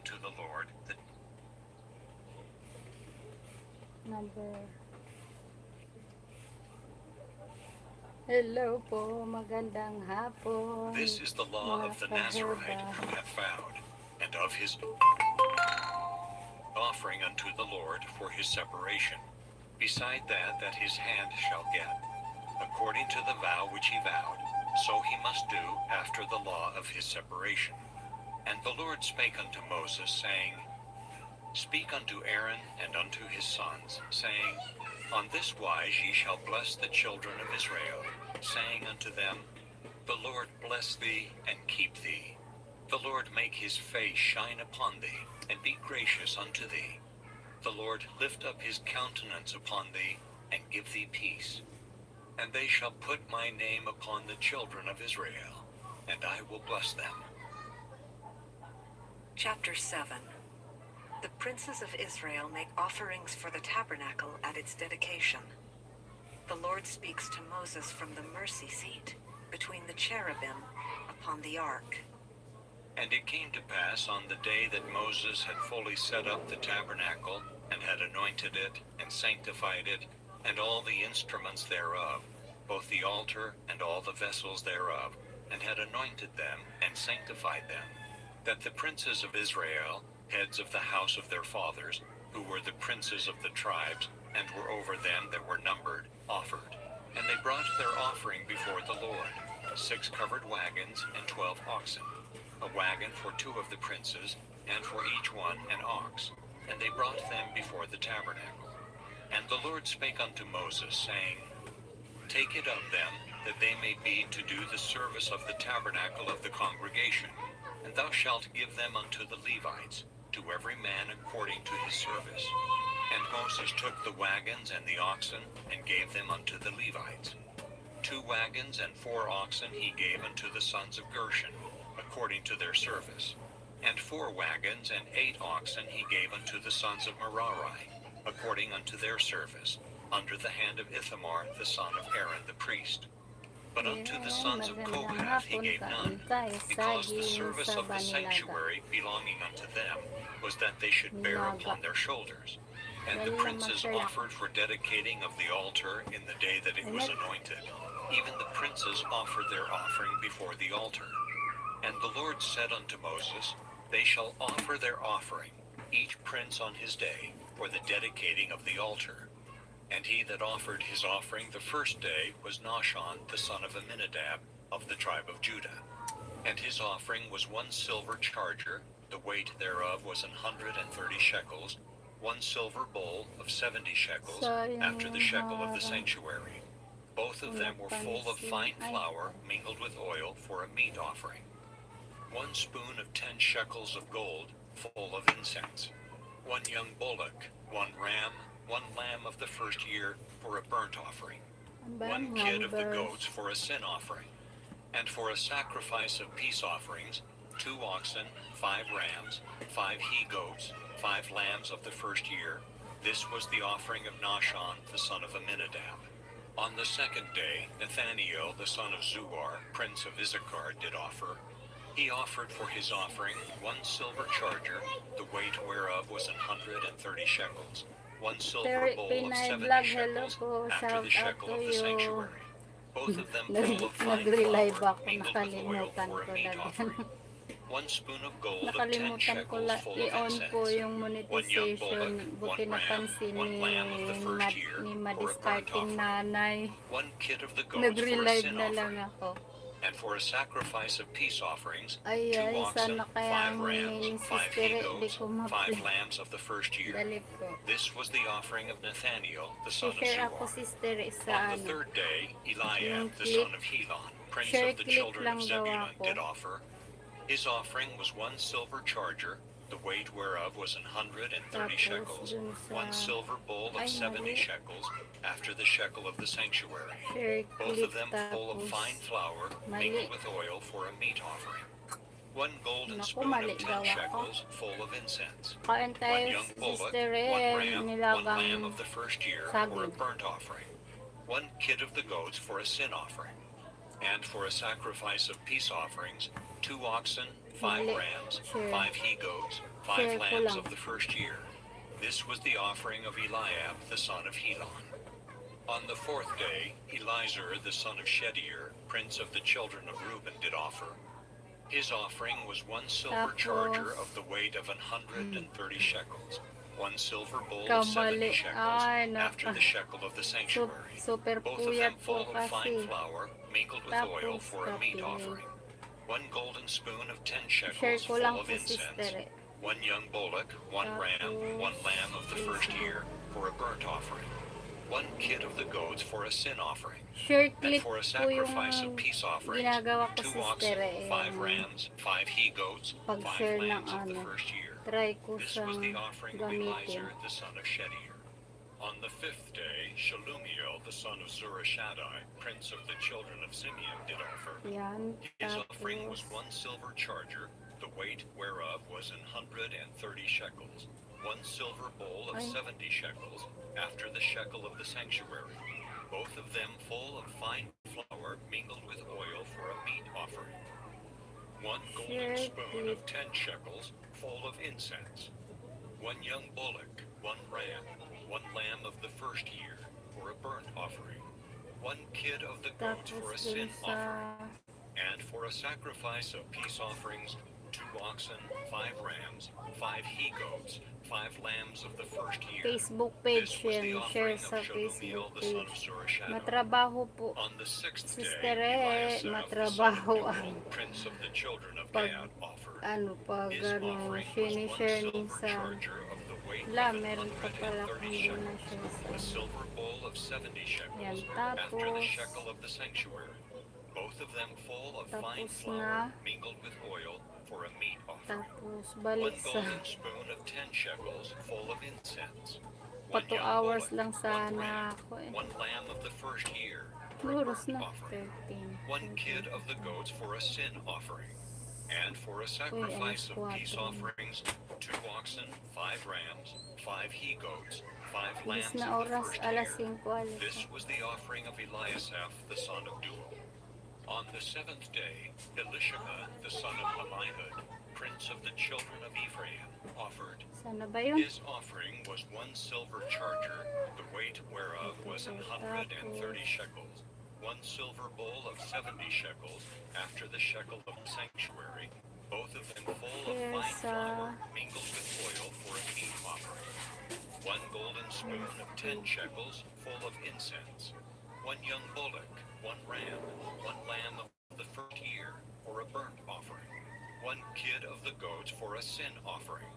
unto the Lord the Hello po, magandang hapon. This is the law of the Nazarite who hath vowed, and of his offering unto the Lord for his separation, beside that his hand shall get, according to the vow which he vowed, so he must do after the law of his separation. And the Lord spake unto Moses, saying, Speak unto Aaron and unto his sons, saying, On this wise ye shall bless the children of Israel, saying unto them, The Lord bless thee and keep thee. The Lord make his face shine upon thee, and be gracious unto thee. The Lord lift up his countenance upon thee, and give thee peace. And they shall put my name upon the children of Israel, and I will bless them. Chapter 7. The princes of Israel make offerings for the tabernacle at its dedication. The Lord speaks to Moses from the mercy seat, between the cherubim, upon the ark. And it came to pass on the day that Moses had fully set up the tabernacle, and had anointed it, and sanctified it, and all the instruments thereof, both the altar and all the vessels thereof, and had anointed them, and sanctified them, that the princes of Israel, heads of the house of their fathers, who were the princes of the tribes, and were over them that were numbered, offered. And they brought their offering before the Lord, 6 covered wagons and 12 oxen, a wagon for 2 of the princes, and for each one an ox. And they brought them before the tabernacle. And the Lord spake unto Moses, saying, Take it of them, that they may be to do the service of the tabernacle of the congregation, and thou shalt give them unto the Levites, to every man according to his service. And Moses took the wagons and the oxen, and gave them unto the Levites. 2 wagons and 4 oxen he gave unto the sons of Gershon, according to their service. And 4 wagons and 8 oxen he gave unto the sons of Merari, according unto their service, under the hand of Ithamar the son of Aaron the priest. But unto the sons of Kohath he gave none, because the service of the sanctuary belonging unto them was that they should bear upon their shoulders. And the princes offered for dedicating of the altar in the day that it was anointed. Even the princes offered their offering before the altar. And the Lord said unto Moses, They shall offer their offering, each prince on his day, for the dedicating of the altar. And he that offered his offering the first day was Nahshon the son of Amminadab, of the tribe of Judah. And his offering was 1 silver charger, the weight thereof was 130 shekels, 1 silver bowl of 70 shekels, after the shekel of the sanctuary. Both of them were full of fine flour, mingled with oil, for a meat offering. 1 spoon of 10 shekels of gold, full of incense. 1 young bullock, 1 ram, 1 lamb of the first year, for a burnt offering. 1 kid of the goats for a sin offering. And for a sacrifice of peace offerings, 2 oxen, 5 rams, 5 he-goats, 5 lambs of the first year. This was the offering of Nahshon the son of Amminadab. On the 2nd day, Nathaniel the son of Zuar, prince of Issachar, did offer. He offered for his offering 1 silver charger, the weight whereof was 130 shekels, 1 silver bowl of 70 shekels, after the shekel of the sanctuary. Both of them full of fine flour, mingled with oil, for a meat offering. 1 spoon of gold of 10 shekels, full of incense. 1 young bullock, 1 ram, 1 lamb of the first year, for a burnt offering. 1 kid of the goats for a sin offering. And for a sacrifice of peace offerings, 2 oxen, 5 rams, 5 he-goats, 5 lambs of the first year. This was the offering of Nathaniel, the son of Zuar. On the 3rd day, Eliab, the son of Helon, prince of the children of Zebulun, did offer. His offering was 1 silver charger, the weight whereof was 130 shekels, 1 silver bowl of 70 shekels, after the shekel of the sanctuary. Both of them full of fine flour, mingled with oil, for a meat offering. 1 golden spoon of 10 shekels, full of incense. 1 young bullock, 1 ram, 1 lamb of the first year, for a burnt offering. 1 kid of the goats for a sin offering. And for a sacrifice of peace offerings, 2 oxen, 5 Mali. rams, Share. 5 he-goats, Share 5 ko lambs lang. of the first year. This was the offering of Eliab, the son of Helon. On the 4th day, Elizur, the son of Shedeur, prince of the children of Reuben, did offer. His offering was 1 silver charger of the weight of 130 shekels, 1 silver bowl of 70 Kamali. shekels, Ay, after the shekel of the sanctuary. super Both of puyat them po full of fine kasi. flour, mingled with oil Tapos, for a meat kape. offering. 1 golden spoon of 10 Share shekels ko lang full of po, incense. sister. 1 young bullock, 1 ram, 1 lamb of the first year for a burnt offering. 1 kid of the goats for a sin offering. Share And clip for a po yung sacrifice of peace offerings, ginagawa ko, 2 sister. oxen, 5 rams, 5 he-goats, 5 Pag-share ng lambs of the ano, first year. try ko This siyang was the offering of gamitin. Elizur, the son of Shedeur. On the 5th day, Shalumiel, the son of Zurishaddai, prince of the children of Simeon, did offer. Yan. His offering was Tapos, 1 silver charger, the weight whereof was 130 shekels, 1 silver bowl of Ay. 70 shekels, after the shekel of the sanctuary, both of them full of fine flour mingled with oil for a meat offering. 1 golden spoon of 10 shekels, full of incense. 1 young bullock, 1 ram, 1 lamb of the first year, for a burnt offering. 1 kid of the goats for a tapos sin dun sa offering. And for a sacrifice of peace offerings, 2 oxen, 5 rams, 5 he-goats, 5 lambs of the first year. Facebook page This was the yan. offering Share of sa Shalumiel, Facebook the son page. of Zurishaddai. Matrabaho po. On the 6th Sister day, Eliasaph, the son of matrabaho Deuel, ang prince of the children of pag Gad, offered. pag His offering was 1 sinishare silver sa charger of the weight la, of meron pa pala 130 kung hindi na shekels, share a sa silver bowl of 70 shekels, yan. after the Tapos, shekel of the sanctuary, both of them full of fine tapos flour na, mingled with oil for a meat offering. tapos 1 balik sa golden spoon of 10 shekels full of incense. pa 1 2 young hours bullock, lang 1 sana ram, ako eh. 1 lamb of the first year for a Oras burnt na, offering. 13. 1 kid of the goats for a sin offering. And for a Uy, sacrifice of alas peace 4. offerings, 2 oxen, 5 rams, 5 he-goats, 5 Bilis lambs na of the oras, first alas year. 5 alas. This was the offering of Eliasaph, the son of Deuel. On the 7th day, Elishama, the son of Ammihud, prince of the children of Ephraim, offered. Sana ba yun? His offering was 1 silver charger, the weight whereof was 130 shekels, 1 silver bowl of 70 shekels, after the shekel of the sanctuary, both of them full of fine flour, mingled with oil for a meat offering. 1 golden spoon of 10 shekels, full of incense. 1 young bullock, 1 ram, 1 lamb of the first year, for a burnt offering. 1 kid of the goats for a sin offering.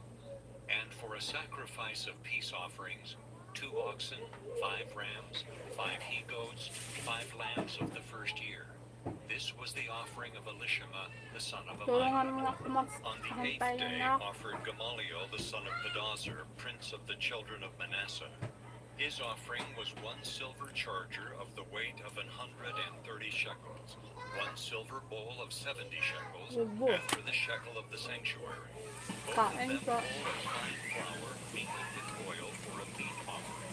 And for a sacrifice of peace offerings, 2 oxen, 5 rams, 5 he-goats, 5 lambs of the first year. This was the offering of Elishama, the son of Tulungan mo Ammihud. na ako On the 8th maghantay day na. offered Gamaliel, the son of Pedazur, prince of the children of Manasseh. His offering was 1 silver charger of the weight of 130 shekels, 1 silver bowl of 70 shekels, Ubo. after the shekel of the sanctuary. Both of Kain them ka. full of fine flour, mingled with oil for a meat offering.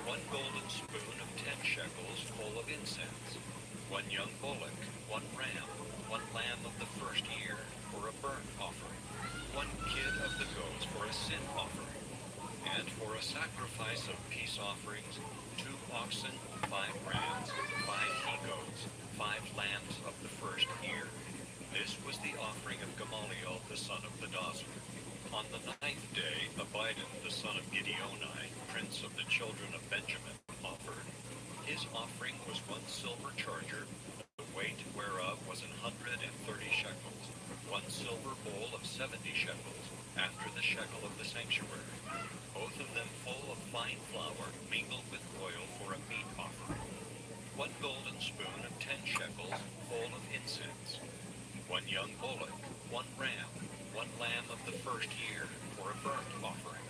1 golden spoon of 10 shekels, full of incense. 1 young bullock, 1 ram, 1 lamb of the first year, for a burnt offering. 1 kid of the goats for a sin offering. And for a sacrifice of peace offerings, 2 oxen, 5 rams, 5 he-goats, 5 lambs of the first year. This was the offering of Gamaliel, the son of Pedazur. On the 9th day, Abidan, the son of Gideoni, prince of the children of Benjamin, offered. His offering was 1 silver charger, the weight whereof was 130 shekels, 1 silver bowl of 70 shekels, after the shekel of the sanctuary. Both of them full of fine flour, mingled with oil for a meat offering. 1 golden spoon of 10 shekels, full of incense. 1 young bullock, 1 ram, 1 lamb of the first year, for a burnt offering.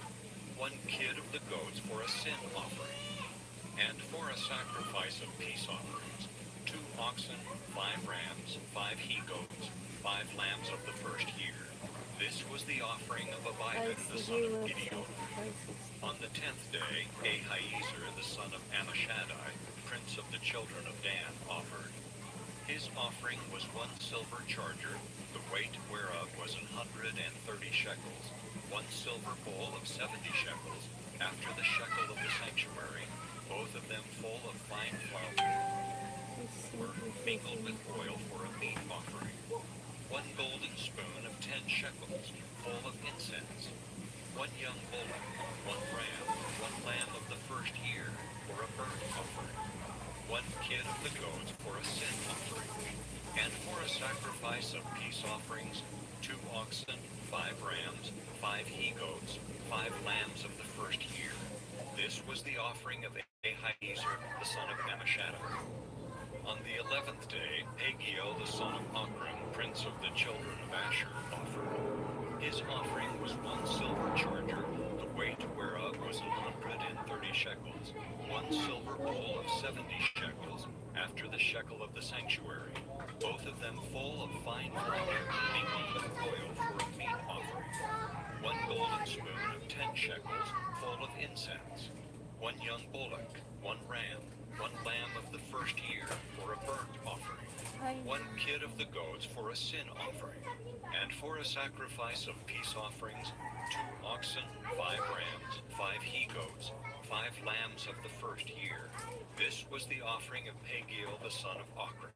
1 kid of the goats for a sin offering. And for a sacrifice of peace offerings, 2 oxen, 5 rams, 5 he-goats, 5 lambs of the first year. This was the offering of Ay, Abidan, the son sige, of what's Gideon. up? On the 10th day, Ahiezer, the son of Ammishaddai, prince of the children of Dan, offered. His offering was 1 silver charger, the weight whereof was 130 shekels, 1 silver bowl of 70 shekels, after the shekel of the sanctuary, both of them full of fine flour, mingled with oil for a meat offering, 1 golden spoon of 10 shekels, full of incense, 1 young bullock, 1 ram, 1 lamb of the first year, for a burnt offering, 1 kid of the goats for a sin offering, and for a sacrifice of peace offerings, 2 oxen, 5 rams, 5 he-goats, 5 lambs of the first year. This was the offering of Ahiezer, the son of Ammishaddai. On the 11th day, Pagiel, the son of Ochran, prince of the children of Asher, offered. His offering was 1 silver charger, the weight whereof was 130 shekels, 1 silver bowl of 70 shekels, after the shekel of the sanctuary, both of them full of fine flour, mingled with oil for a meat offering, 1 golden spoon of 10 shekels, full of incense, 1 young bullock, 1 ram, 1 lamb of the first year, for a burnt offering, 1 kid of the goats for a sin offering, and for a sacrifice of peace offerings, 2 oxen, 5 rams, 5 he-goats, 5 lambs of the first year. This was the offering of Pagiel, the son of Ochran.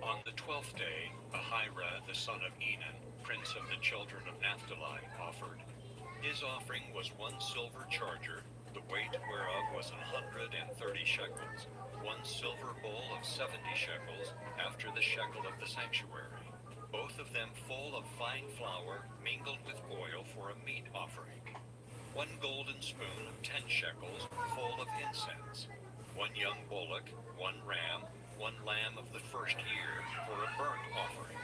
On the 12th day, Ahira, the son of Enan, prince of the children of Naphtali, offered. His offering was 1 silver charger, the weight whereof was 130 shekels, 1 silver bowl of 70 shekels, after the shekel of the sanctuary, both of them full of fine flour, mingled with oil for a meat offering, 1 golden spoon of 10 shekels, full of incense, 1 young bullock, 1 ram, 1 lamb of the first year, for a burnt offering,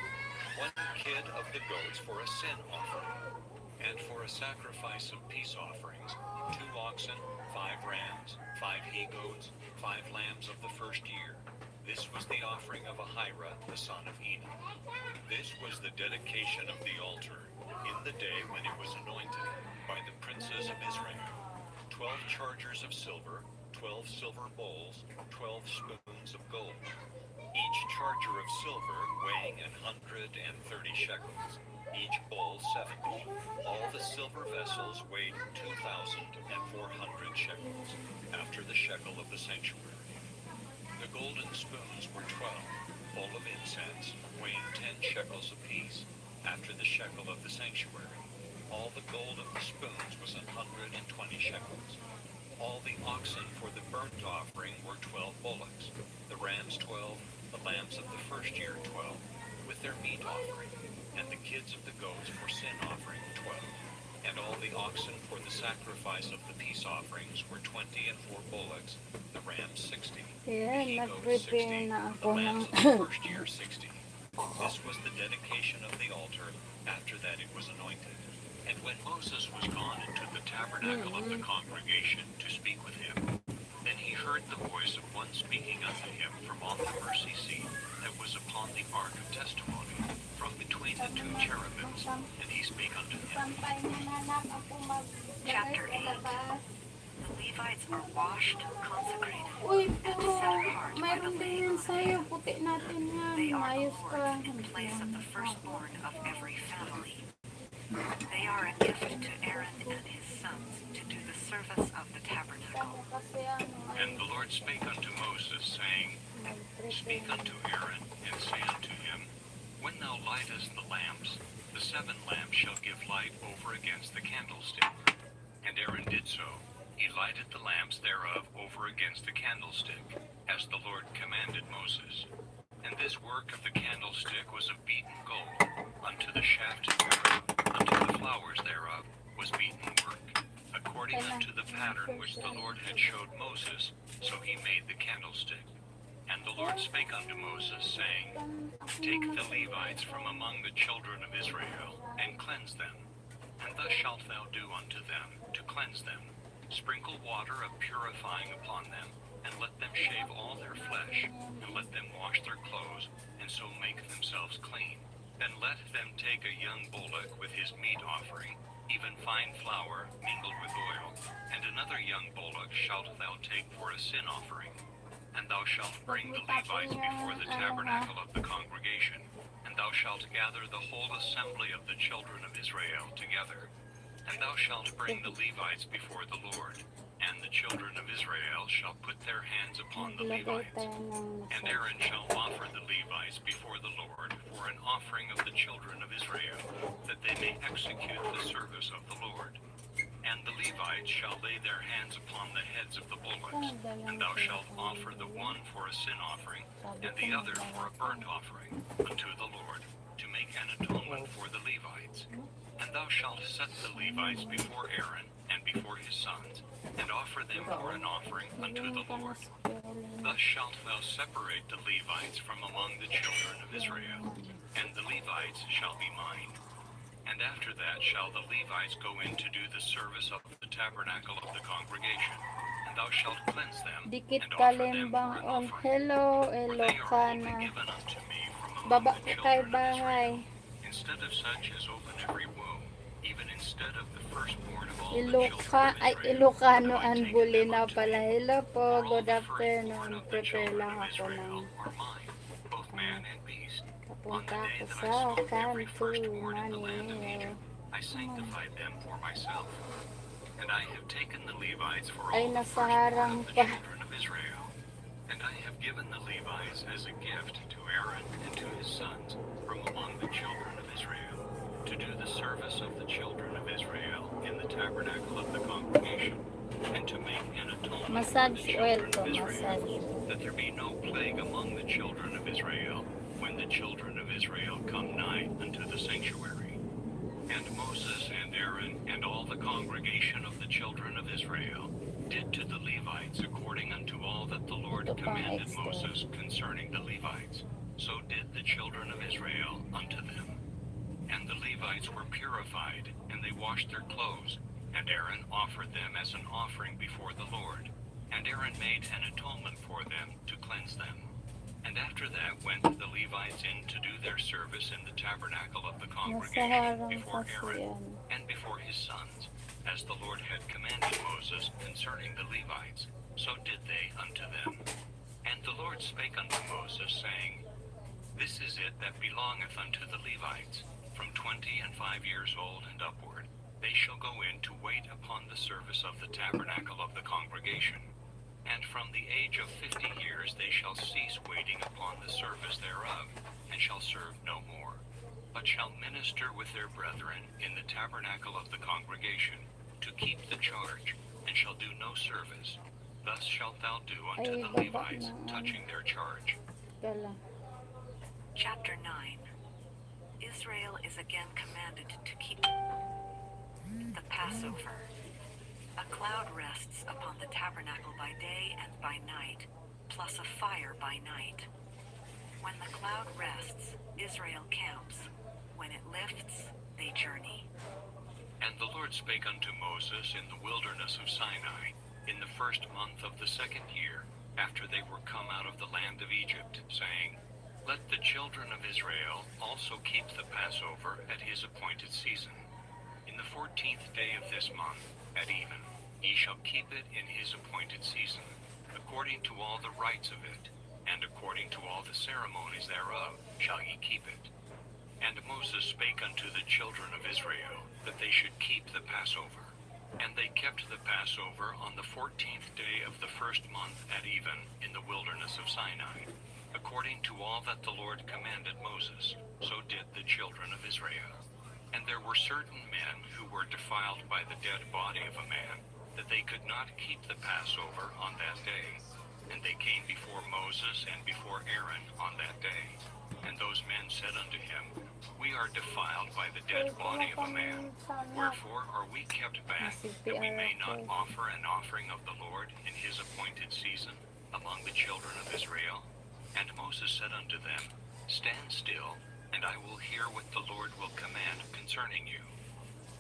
1 kid of the goats for a sin offering, and for a sacrifice of peace offerings, 2 oxen, 5 rams, 5 he-goats, 5 lambs of the first year. This was the offering of Ahira, the son of Enan. This was the dedication of the altar, in the day when it was anointed, by the princes of Israel. 12 chargers of silver, 12 silver bowls, 12 spoons of gold. Each charger of silver weighing 130 shekels, each bowl 70. All the silver vessels weighed 2,400 shekels, after the shekel of the sanctuary. The golden spoons were 12, full of incense, weighing 10 shekels apiece, after the shekel of the sanctuary. All the gold of the spoons was 120 shekels. All the oxen for the burnt offering were 12 bullocks, the rams 12, the lambs of the first year 12, with their meat offering, and the kids of the goats for sin offering 12. And all the oxen for the sacrifice of the peace offerings were 20 and 4 bullocks, the rams 60, the Ayan, he-goats 60, nag-prepare na the ako ng lambs of the first year 60. This was the dedication of the altar, after that it was anointed. And when Moses was gone into the tabernacle of the congregation to speak with him, then he heard the voice of one speaking unto him from on the mercy seat that was upon the ark of testimony, from between the 2 cherubims, and he spake unto him. Chapter 8. The Levites are washed, consecrated, Uy, and puro, set apart by the mayroon din laying yan on sa'yo. Puti natin yan. They are the Ayos ka. Lord's in place of the firstborn of every family. They are a gift to Aaron and his sons to do the service of the tabernacle. Kasi ano, And the Lord spake unto Moses, saying, Speak unto Aaron, and say unto him, When thou lightest the lamps, the 7 lamps shall give light over against the candlestick. And Aaron did so. He lighted the lamps thereof over against the candlestick, as the Lord commanded Moses. And this work of the candlestick was of beaten gold, unto the shaft thereof, unto the flowers thereof was beaten work, according unto the pattern which the Lord had showed Moses, so he made the candlestick. And the Lord spake unto Moses, saying, Take the Levites from among the children of Israel, and cleanse them. And thus shalt thou do unto them, to cleanse them. Sprinkle water of purifying upon them, and let them shave all their flesh, and let them wash their clothes, and so make themselves clean. Then let them take a young bullock with his meat offering, even fine flour mingled with oil, and another young bullock shalt thou take for a sin offering. And thou shalt bring the Levites before the tabernacle of the congregation, and thou shalt gather the whole assembly of the children of Israel together, and thou shalt bring the Levites before the Lord, and the children of Israel shall put their hands upon the Maglagay Levites. tayo ng And Aaron shall offer the Levites before the Lord for an offering of the children of Israel, that they may execute the service of the Lord. And the Levites shall lay their hands upon the heads of the bullocks, and thou shalt offer the one for a sin offering, and the other for a burnt offering, unto the Lord, to make an atonement for the Levites. And thou shalt set the Levites before Aaron and before his sons, and offer them for an offering unto the Lord. Thus shalt thou separate the Levites from among the children of Israel, and the Levites shall be mine. And after that shall the Levites go in to do the service of the tabernacle of the congregation, and thou shalt cleanse them, Dikit and offer them Kalimbang for an on. offering. Hello, For they are wholly Ilocana. given unto me from among Baba the ko kay children of bahay. Israel, instead of such as open every womb, even instead of the firstborn of all the children of Ilocano Israel, have I and taken Buli them na unto pala. me. Hello For po, all good the firstborn afternoon. of the Prepare children lang of ako ng Israel are mine, both man and beast. On kapunta the day ako that I sa smote every Kanto, firstborn in the land of Manila. Egypt, I sanctified them for myself. And I have taken the Levites for Ay, all the nasa firstborn harang of the pa. children of Israel. And I have given the Levites as a gift to Aaron and to his sons from among the children of Israel, to do the service of the children of Israel in the tabernacle of the congregation, and to make an atonement for the Massage oil children to, of Israel, massage. that there be no plague among the children of Israel when the children of Israel come nigh unto the sanctuary. And Moses and Aaron and all the congregation of the children of Israel did to the Levites according unto all that the Lord Ito pang commanded extra. Moses concerning the Levites. So did the children of Israel unto them. And the Levites were purified, and they washed their clothes, and Aaron offered them as an offering before the Lord. And Aaron made an atonement for them to cleanse them. And after that went the Levites in to do their service in the tabernacle of the Nasa congregation harang before kasi Aaron yan. and before his sons, as the Lord had commanded Moses concerning the Levites, so did they unto them. And the Lord spake unto Moses, saying, This is it that belongeth unto the Levites, from 25 years old and upward. They shall go in to wait upon the service of the tabernacle of the congregation. And from the age of 50 years they shall cease waiting upon the service thereof, and shall serve no more, but shall minister with their brethren in the tabernacle of the congregation, to keep the charge, and shall do no service. Thus shalt thou do unto Ay, the baba Levites, na. touching their charge. Kala. Chapter 9. Israel is again commanded to keep the Passover. A cloud rests upon the tabernacle by day and by night, plus a fire by night. When the cloud rests, Israel camps. When it lifts, they journey. And the Lord spake unto Moses in the wilderness of Sinai, in the first month of the second year, after they were come out of the land of Egypt, saying, Let the children of Israel also keep the Passover at his appointed season. In the 14th day of this month, at even, ye shall keep it in his appointed season, according to all the rites of it, and according to all the ceremonies thereof shall ye keep it. And Moses spake unto the children of Israel, that they should keep the Passover. And they kept the Passover on the 14th day of the first month at even, in the wilderness of Sinai, according to all that the Lord commanded Moses, so did the children of Israel. And there were certain men who were defiled by the dead body of a man, that they could not keep the Passover on that day. And they came before Moses and before Aaron on that day. And those men said unto him, We are defiled by the dead body of a man. Wherefore are we kept back, that we may not offer an offering of the Lord in his appointed season among the children of Israel? And Moses said unto them, Stand still, and I will hear what the Lord will command concerning you.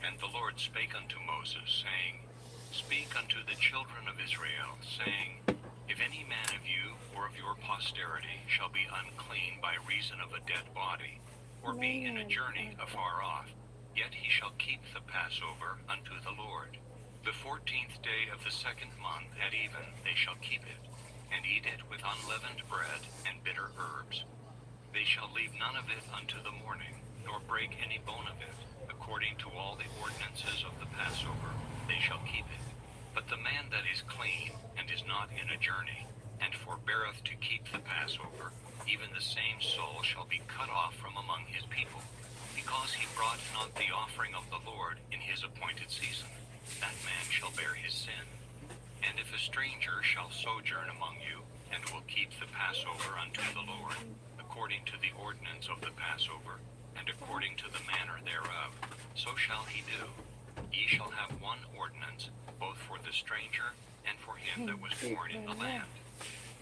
And the Lord spake unto Moses, saying, Speak unto the children of Israel, saying, If any man of you or of your posterity shall be unclean by reason of a dead body, or be in a journey afar off, yet he shall keep the Passover unto the Lord. The 14th day of the second month at even they shall keep it, and eat it with unleavened bread and bitter herbs. They shall leave none of it unto the morning, nor break any bone of it. According to all the ordinances of the Passover, they shall keep it. But the man that is clean, and is not in a journey, and forbeareth to keep the Passover, even the same soul shall be cut off from among his people, because he brought not the offering of the Lord in his appointed season. That man shall bear his sin. And if a stranger shall sojourn among you, and will keep the Passover unto the Lord, according to the ordinance of the Passover, and according to the manner thereof, so shall he do. Ye shall have one ordinance, both for the stranger and for him that was born in the land.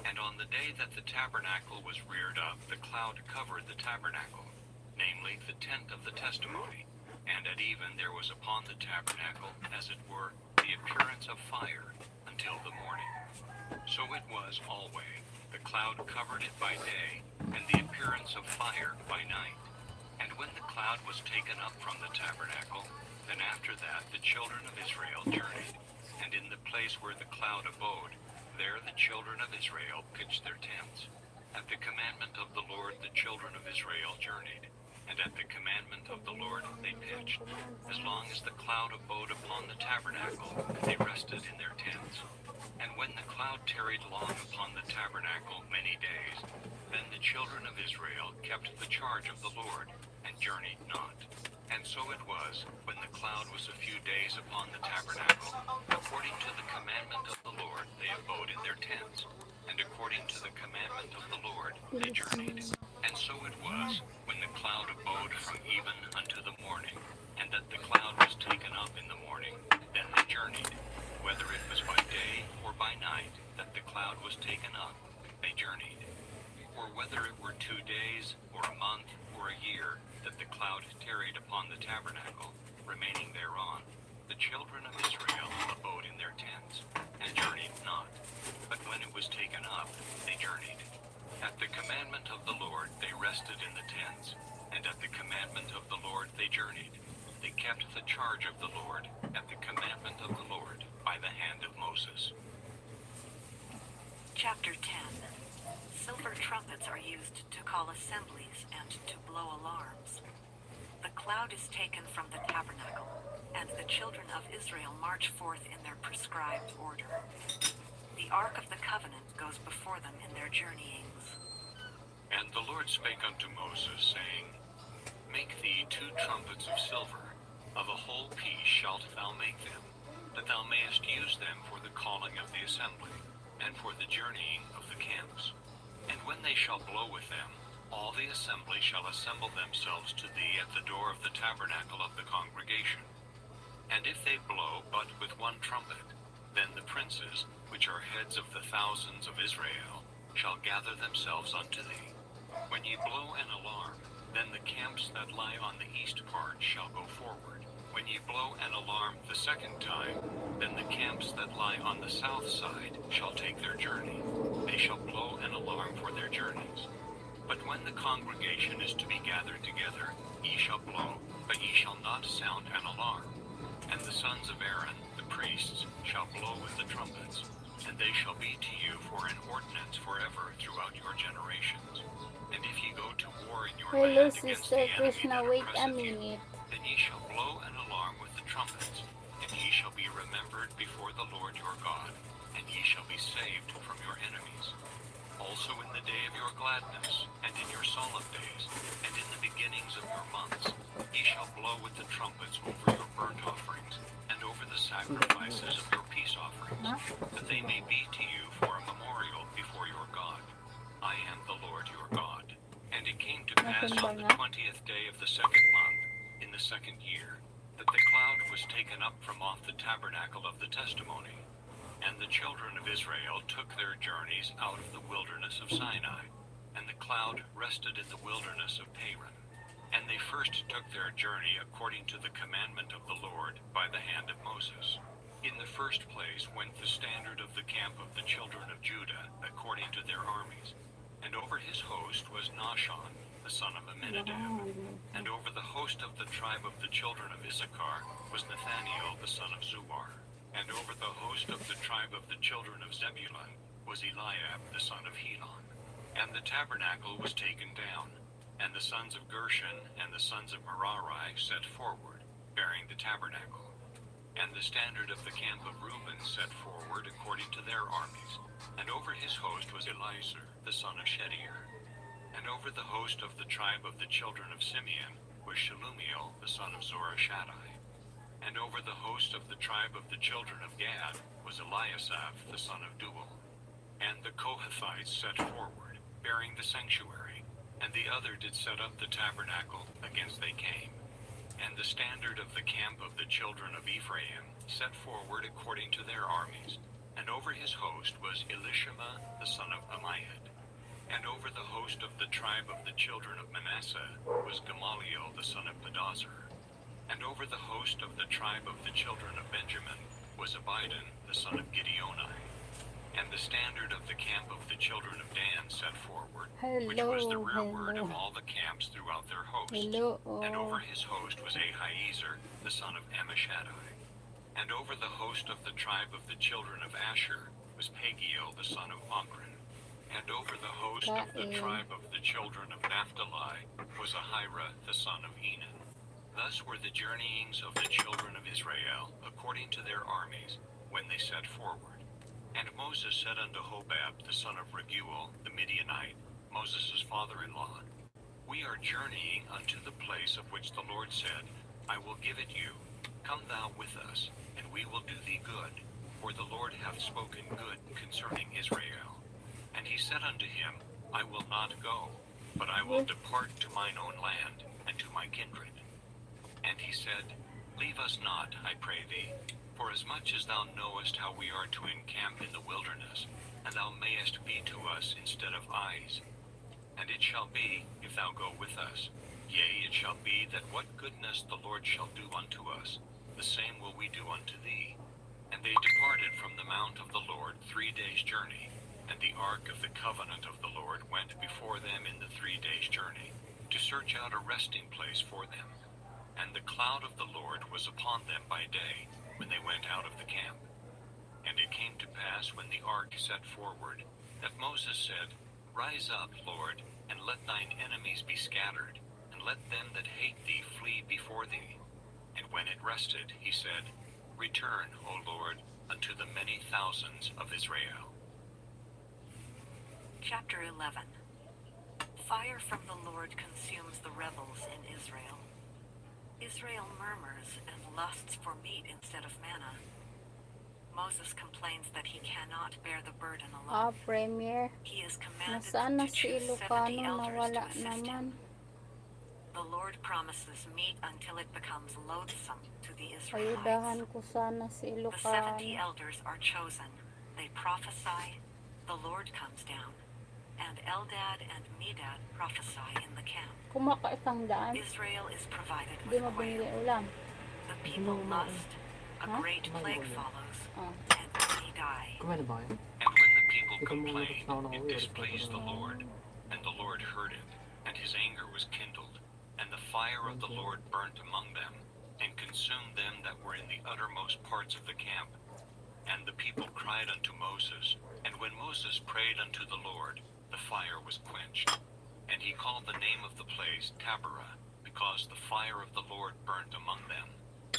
And on the day that the tabernacle was reared up, the cloud covered the tabernacle, namely the tent of the testimony. And at even there was upon the tabernacle, as it were, the appearance of fire, until the morning. So it was alway. The cloud covered it by day, and the appearance of fire by night. And when the cloud was taken up from the tabernacle, then after that the children of Israel journeyed. And in the place where the cloud abode, there the children of Israel pitched their tents. At the commandment of the Lord the children of Israel journeyed, and at the commandment of the Lord they pitched. As long as the cloud abode upon the tabernacle, they rested in their tents. And when the cloud tarried long upon the tabernacle many days, then the children of Israel kept the charge of the Lord, and journeyed not. And so it was, when the cloud was a few days upon the tabernacle, according to the commandment of the Lord they abode in their tents, and according to the commandment of the Lord they journeyed. And so it was, when the cloud abode from even unto the morning, and that the cloud was taken up in the morning, then they journeyed. Whether it was by day or by night that the cloud was taken up, they journeyed. Or whether it were 2 days, or a month, or a year, that the cloud tarried upon the tabernacle, remaining thereon, the children of Israel abode in their tents, and journeyed not. But when it was taken up, they journeyed. At the commandment of the Lord they rested in the tents, and at the commandment of the Lord they journeyed. They kept the charge of the Lord, at the commandment of the Lord, by the hand of Moses. Chapter 10. Silver trumpets are used to call assemblies and to blow alarms. The cloud is taken from the tabernacle, and the children of Israel march forth in their prescribed order. The ark of the covenant goes before them in their journeyings. And the Lord spake unto Moses, saying, Make thee 2 trumpets of silver, of a whole piece shalt thou make them, that thou mayest use them for the calling of the assembly, and for the journeying of the camps. And when they shall blow with them, all the assembly shall assemble themselves to thee at the door of the tabernacle of the congregation. And if they blow but with one trumpet, then the princes, which are heads of the thousands of Israel, shall gather themselves unto thee. When ye blow an alarm, then the camps that lie on the east part shall go forward. When ye blow an alarm the second time, then the camps that lie on the south side shall take their journey. They shall blow an alarm for their journeys. But when the congregation is to be gathered together, ye shall blow, but ye shall not sound an alarm. And the sons of Aaron, the priests, shall blow with the trumpets, and they shall be to you for an ordinance forever throughout your generations. And if ye go to war in your Hello, land against Sister the enemy Krishna. that Wait a oppresseth you, minute. then ye shall blow an alarm with the trumpets, and ye shall be remembered before the Lord your God, and ye shall be saved from your enemies. Also in the day of your gladness, and in your solemn days, and in the beginnings of your months, ye shall blow with the trumpets over your burnt offerings, and over the sacrifices of your peace offerings, that they may be to you for a memorial before your God. I am the Lord your God. And it came to pass on the 20th day of the second month, in the second year, that the cloud was taken up from off the tabernacle of the testimony. And the children of Israel took their journeys out of the wilderness of Sinai, and the cloud rested in the wilderness of Paran. And they first took their journey according to the commandment of the Lord by the hand of Moses. In the first place went the standard of the camp of the children of Judah according to their armies. And over his host was Nahshon, the son of Amminadab. And over the host of the tribe of the children of Issachar was Nathaniel, the son of Zuar. And over the host of the tribe of the children of Zebulun was Eliab, the son of Helon. And the tabernacle was taken down, and the sons of Gershon and the sons of Merari set forward, bearing the tabernacle. And the standard of the camp of Reuben set forward according to their armies, and over his host was Eliezer the son of Shedeur. And over the host of the tribe of the children of Simeon was Shelumiel the son of Zorashaddai. And over the host of the tribe of the children of Gad was Eliasaph the son of Duel. And the Kohathites set forward, bearing the sanctuary, and the other did set up the tabernacle against they came. And the standard of the camp of the children of Ephraim set forward according to their armies, and over his host was Elishama the son of Ammihud. And over the host of the tribe of the children of Manasseh was Gamaliel the son of Pedazur. And over the host of the tribe of the children of Benjamin was Abidan the son of Gideoni. And the standard of the camp of the children of Dan set forward, which was the rearward of all the camps throughout their hosts. And over his host was Ahiezer the son of Ammishaddai. And over the host of the tribe of the children of Asher was Pagiel the son of Ochran. And over the host of the tribe of the children of Naphtali was Ahira the son of Enan. Thus were the journeyings of the children of Israel according to their armies when they set forward. And Moses said unto Hobab the son of Reguel the Midianite, Moses' father-in-law, We are journeying unto the place of which the Lord said, I will give it you. Come thou with us, and we will do thee good, for the Lord hath spoken good concerning Israel. And he said unto him, I will not go, but I will depart to mine own land, and to my kindred. And he said, Leave us not, I pray thee, for as much as thou knowest how we are to encamp in the wilderness, and thou mayest be to us instead of eyes. And it shall be, if thou go with us, yea, it shall be that what goodness the Lord shall do unto us, the same will we do unto thee. And they departed from the mount of the Lord 3 days' journey, and the ark of the covenant of the Lord went before them in the 3 days' journey, to search out a resting place for them. And the cloud of the Lord was upon them by day, when they went out of the camp. And it came to pass when the ark set forward, that Moses said, Rise up, Lord, and let thine enemies be scattered, and let them that hate thee flee before thee. And when it rested, he said, Return, O Lord, unto the many thousands of Israel. Chapter 11. Fire from the Lord consumes the rebels in Israel. Israel murmurs and lusts for meat instead of manna. Moses complains that he cannot bear the burden alone. Premier. He is commanded Nasaan na to si choose 70 Ilocano na elders to wala assist him. naman. The Lord promises meat until it becomes loathsome to the Ayudahan Israelites. ko sana si The 70 Ilocano. elders are chosen. They prophesy, the Lord comes down, and Eldad and Medad prophesy in the camp. Kumakaitang daan. Israel is provided Di with mo binili quail. ulam. The people lust. A Huh? great plague follows, Oh. and many die. Kumain na ba kayo? And when the people Ito mo complained, na ako it uwi. displeased the Lord, and the Lord heard it, and his anger was kindled, and the fire of the Lord burnt among them, and consumed them that were in the uttermost parts of the camp. And the people cried unto Moses, and when Moses prayed unto the Lord, the fire was quenched. And he called the name of the place Tabernacle, because the fire of the Lord burnt among them.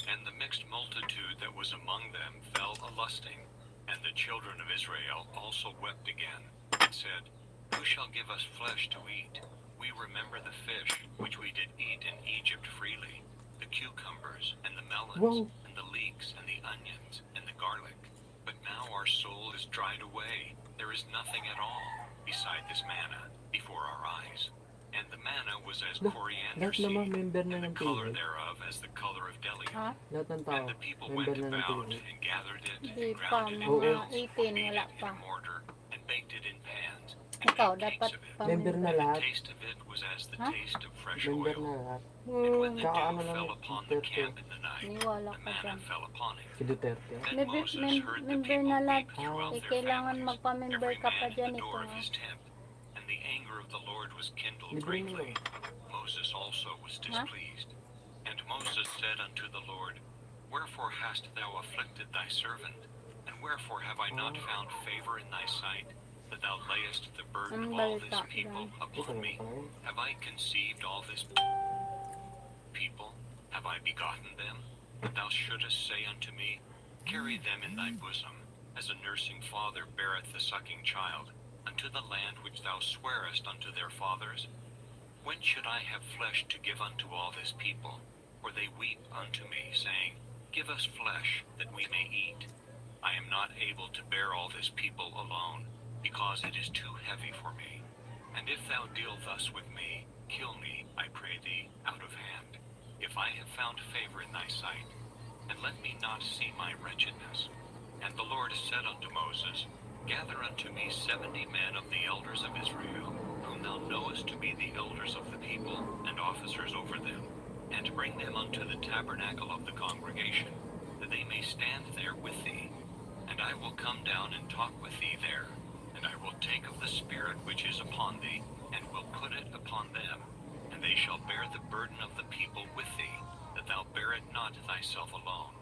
And the mixed multitude that was among them fell a-lusting, and the children of Israel also wept again, and said, Who shall give us flesh to eat? We remember the fish which we did eat in Egypt freely, the cucumbers, and the melons, Whoa. and the leeks, and the onions, and the garlic. But now our soul is dried away. There is nothing at all beside this manna before our eyes. And the manna was as coriander Lahat seed, naman member na and the ng color PBB. thereof as the color of delium. Ha? Lahat ng tao, And the people member went na ng about PBB. and gathered it, Di and pa, ground it in Oo. mga mills, 18, beat wala it in pa. a mortar, and baked it in pans, and Ikaw, made dapat cakes of it. pa Member na And the lahat. taste of it was as the Huh? taste of fresh Member oil. na lahat. And when the Tsaka ano dew lang, fell upon the Duterte. camp in the night, Niwala the ka manna dyan. fell upon it. Si Duterte. Then Member, Moses heard the member people na lahat. weep throughout Eh, their kailangan families, magpa-member every ka pa man in dyan the ito. door of his tent. And the anger of the Lord was kindled Libre mo greatly. lang. Moses also was displeased. And Moses said unto the Lord, Wherefore hast thou afflicted thy servant? And wherefore have I not found favor in thy sight? that thou layest the burden of Anong all this balita people dyan? upon me? Have I conceived all this people? Have I begotten them? That thou shouldest say unto me, carry them in thy bosom, as a nursing father beareth the sucking child, unto the land which thou swearest unto their fathers? When should I have flesh to give unto all this people? For they weep unto me, saying, give us flesh, that we may eat. I am not able to bear all this people alone, because it is too heavy for me. And if thou deal thus with me, kill me, I pray thee, out of hand, if I have found favor in thy sight, and let me not see my wretchedness. And the Lord said unto Moses, gather unto me 70 men of the elders of Israel, whom thou knowest to be the elders of the people, and officers over them, and bring them unto the tabernacle of the congregation, that they may stand there with thee. And I will come down and talk with thee there, and I will take of the Spirit which is upon thee, and will put it upon them, and they shall bear the burden of the people with thee, that thou bear it not thyself alone.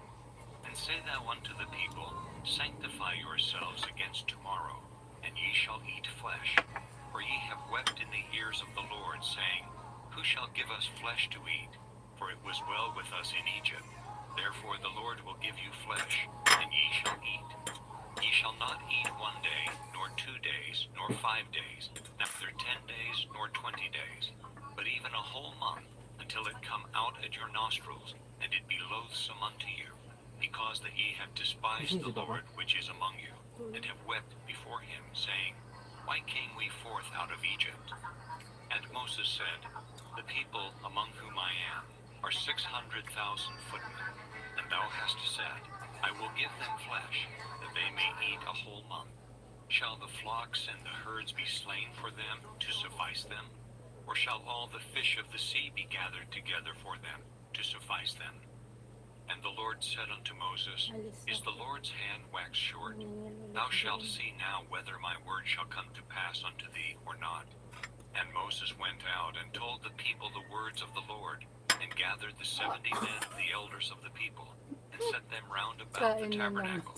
And say thou unto the people, sanctify yourselves against tomorrow, and ye shall eat flesh. For ye have wept in the ears of the Lord, saying, who shall give us flesh to eat? For it was well with us in Egypt. Therefore the Lord will give you flesh, and ye shall eat. Ye shall not eat 1 day, nor 2 days, nor 5 days, neither 10 days, nor 20 days, but even a whole month, until it come out at your nostrils, and it be loathsome unto you, because that ye have despised the Lord which is among you, and have wept before him, saying, why came we forth out of Egypt? And Moses said, the people among whom I am are 600,000 footmen, and thou hast said, I will give them flesh, that they may eat a whole month. Shall the flocks and the herds be slain for them, to suffice them? Or shall all the fish of the sea be gathered together for them, to suffice them? And the Lord said unto Moses, is the Lord's hand waxed short? Thou shalt see now whether my word shall come to pass unto thee or not. And Moses went out and told the people the words of the Lord, and gathered the 70 men of the elders of the people, and set them round about the Kain na naman. tabernacle.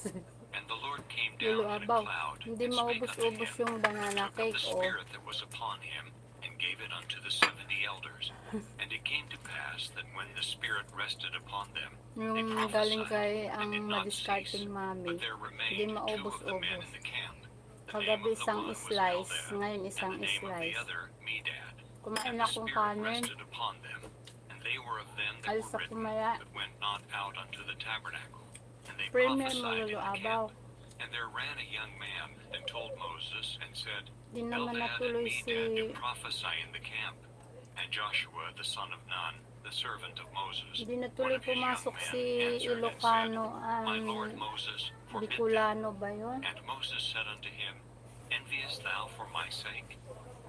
And the Lord came down in a Luluabaw. cloud, Hindi and spake unto maubos-ubos him, yung banana took of cake, the oh. Spirit that was upon him, and gave it unto the 70 elders. And it came to pass that when the Spirit rested upon them, they Yung galing prophesied, kay and ang did not cease. madiscarding mami. But there Hindi remained 2 of the men maubos-ubos. in the camp. The name Kagabi of the isang one was slice, Eldad, ngayon and isang the name of the slice. other Medad. Kumain And na the akong Spirit kanin. rested upon them, and they were of them that Alis were ako written, maya. but went not out unto the tabernacle. And they Premier prophesied in the maluluabaw. camp. And there ran a young man, and told Moses, and said, Di naman Eldad and natuloy Medad do si... prophesy in the camp. And Joshua the son of Nun, the servant of Moses, Hindi one natuloy of his young pumasok men, si answered and said, Ilocano My ang Lord Moses, forbid them. Bicolano ba yun? And Moses said unto him, enviest thou for my sake?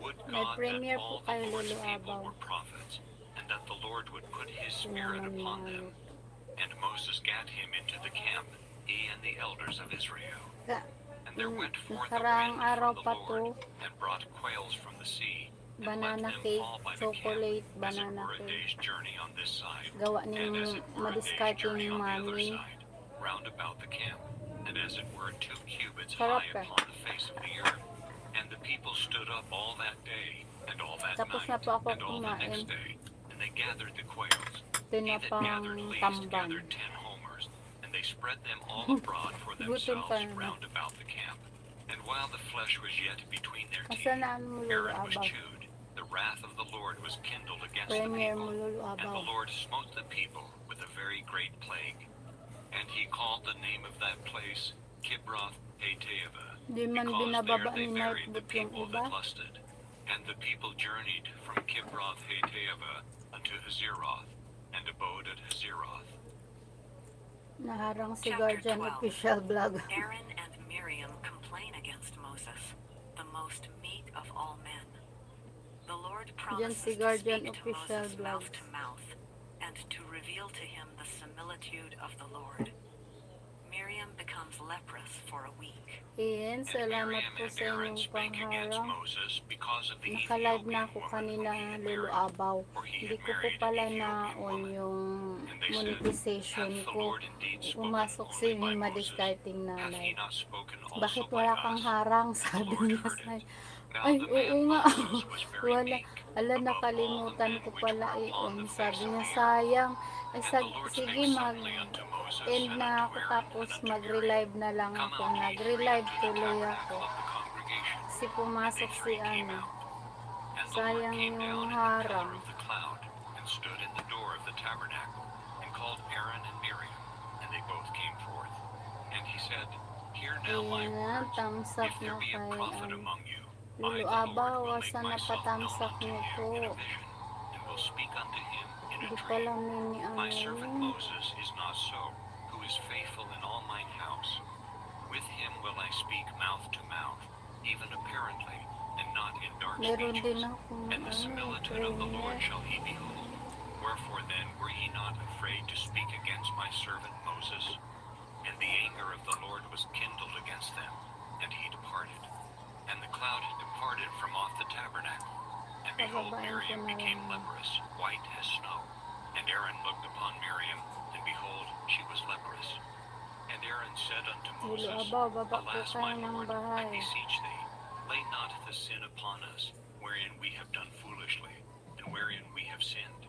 Would May God that premier all po the kayo Lord's people luluabaw. were prophets, and that the Lord would put his Ito Spirit naman upon na them. And Moses gat him into the camp, he and the elders of Israel. And there went forth a Nakaraang wind araw from the pa Lord, to, and brought quails from the sea, and let banana them cake, fall by the camp, chocolate as it banana were a cake. day's journey on this side, Gawa and ning as it were a day's madiscarding journey on the other mami. side, round about the camp, and as it were 2 cubits Sarap high eh. upon the face of the earth. And the people stood up all that day, and all that Tapos night, na po ako and all the next kumain. day, and they gathered the quails. He Tinapang that gathered least tamban. gathered 10 homers, and they spread them all abroad for Gutom themselves ka na. round about the camp. And while the flesh was yet between their teeth, Asa na mo Aaron was luluabaw? chewed. The wrath of the Lord was kindled against the Premier mo people, and the luluabaw. Lord smote the people with a very great plague. And he called the name of that place Kibroth Hattaavah, Di man because there binababa they ni buried the Nightbot yung people iba. that lusted. And the people journeyed from Kibroth Hattaavah unto Hazeroth, and abode at Hazeroth. Naharang si Chapter Guardian 12. Official Vlog. Aaron and Miriam complain against Moses, the most meek of all men. The Lord Diyan promises si to Guardian speak to Official Moses Vlog. mouth to mouth, and to reveal to him the similitude of the Lord. Miriam becomes leprous for a week. And Ian, salamat Miriam po and sa Aaron inyong spake against pangharang. Moses because of the Naka-live na Ethiopian ako woman kanina, whom he had Lolo married, Abaw. for he Hindi had ko po married an pala Ethiopian na-on woman. yung And they said, monetization Hath the ko. Lord indeed spoken Pumasok only si by Moses? madiscarding na Hath he live. not spoken also Bakit by wala kang us? harang? And the Sabi Lord niya heard sa it. Now ay, the oo man nga. Moses was very Wala. meek, Ala, above all the nakalimutan men ko which pala were upon i-on. the face Sabi of niya, the earth. sayang. Ay, And the Lord sige, spake suddenly unto Moses end and na unto ako, Aaron tapos and unto mag-relive Miriam, na lang Come ako. out ye three Nag-relive unto the tuloy ako. tabernacle of the congregation. Kasi And they pumasok si three came out. And the Lord sayang came down yung in the pillar harang. of the cloud, and stood in the door of the tabernacle, and called Aaron and Miriam, and they both came forth. And he said, Hear now my Ayan, words. tamsak If there na be a kay prophet among you, I Lulu the Lord Abaw, will make asa myself known napatamsak unto niyo him po. in a vision, and will speak unto him in a Hindi dream. pala mini My servant ano. Moses is not so, who is faithful in all mine house. With him will I speak mouth to mouth, even apparently, and not in dark Meron din speeches. akong And the similitude of the Lord shall he behold. Wherefore then were ye not afraid to speak against my servant Moses? And the anger of the Lord was kindled against them, and he departed. And the cloud departed from off the tabernacle. And behold, Pababain ko Miriam na became lang. leprous, white as snow. And Aaron looked upon Miriam, and behold, she was leprous. And Aaron said unto Lulu Moses, Abaw, baba po Alas, kayo my ng Lord, I bahay. beseech thee, lay not the sin upon us, wherein we have done foolishly, and wherein we have sinned.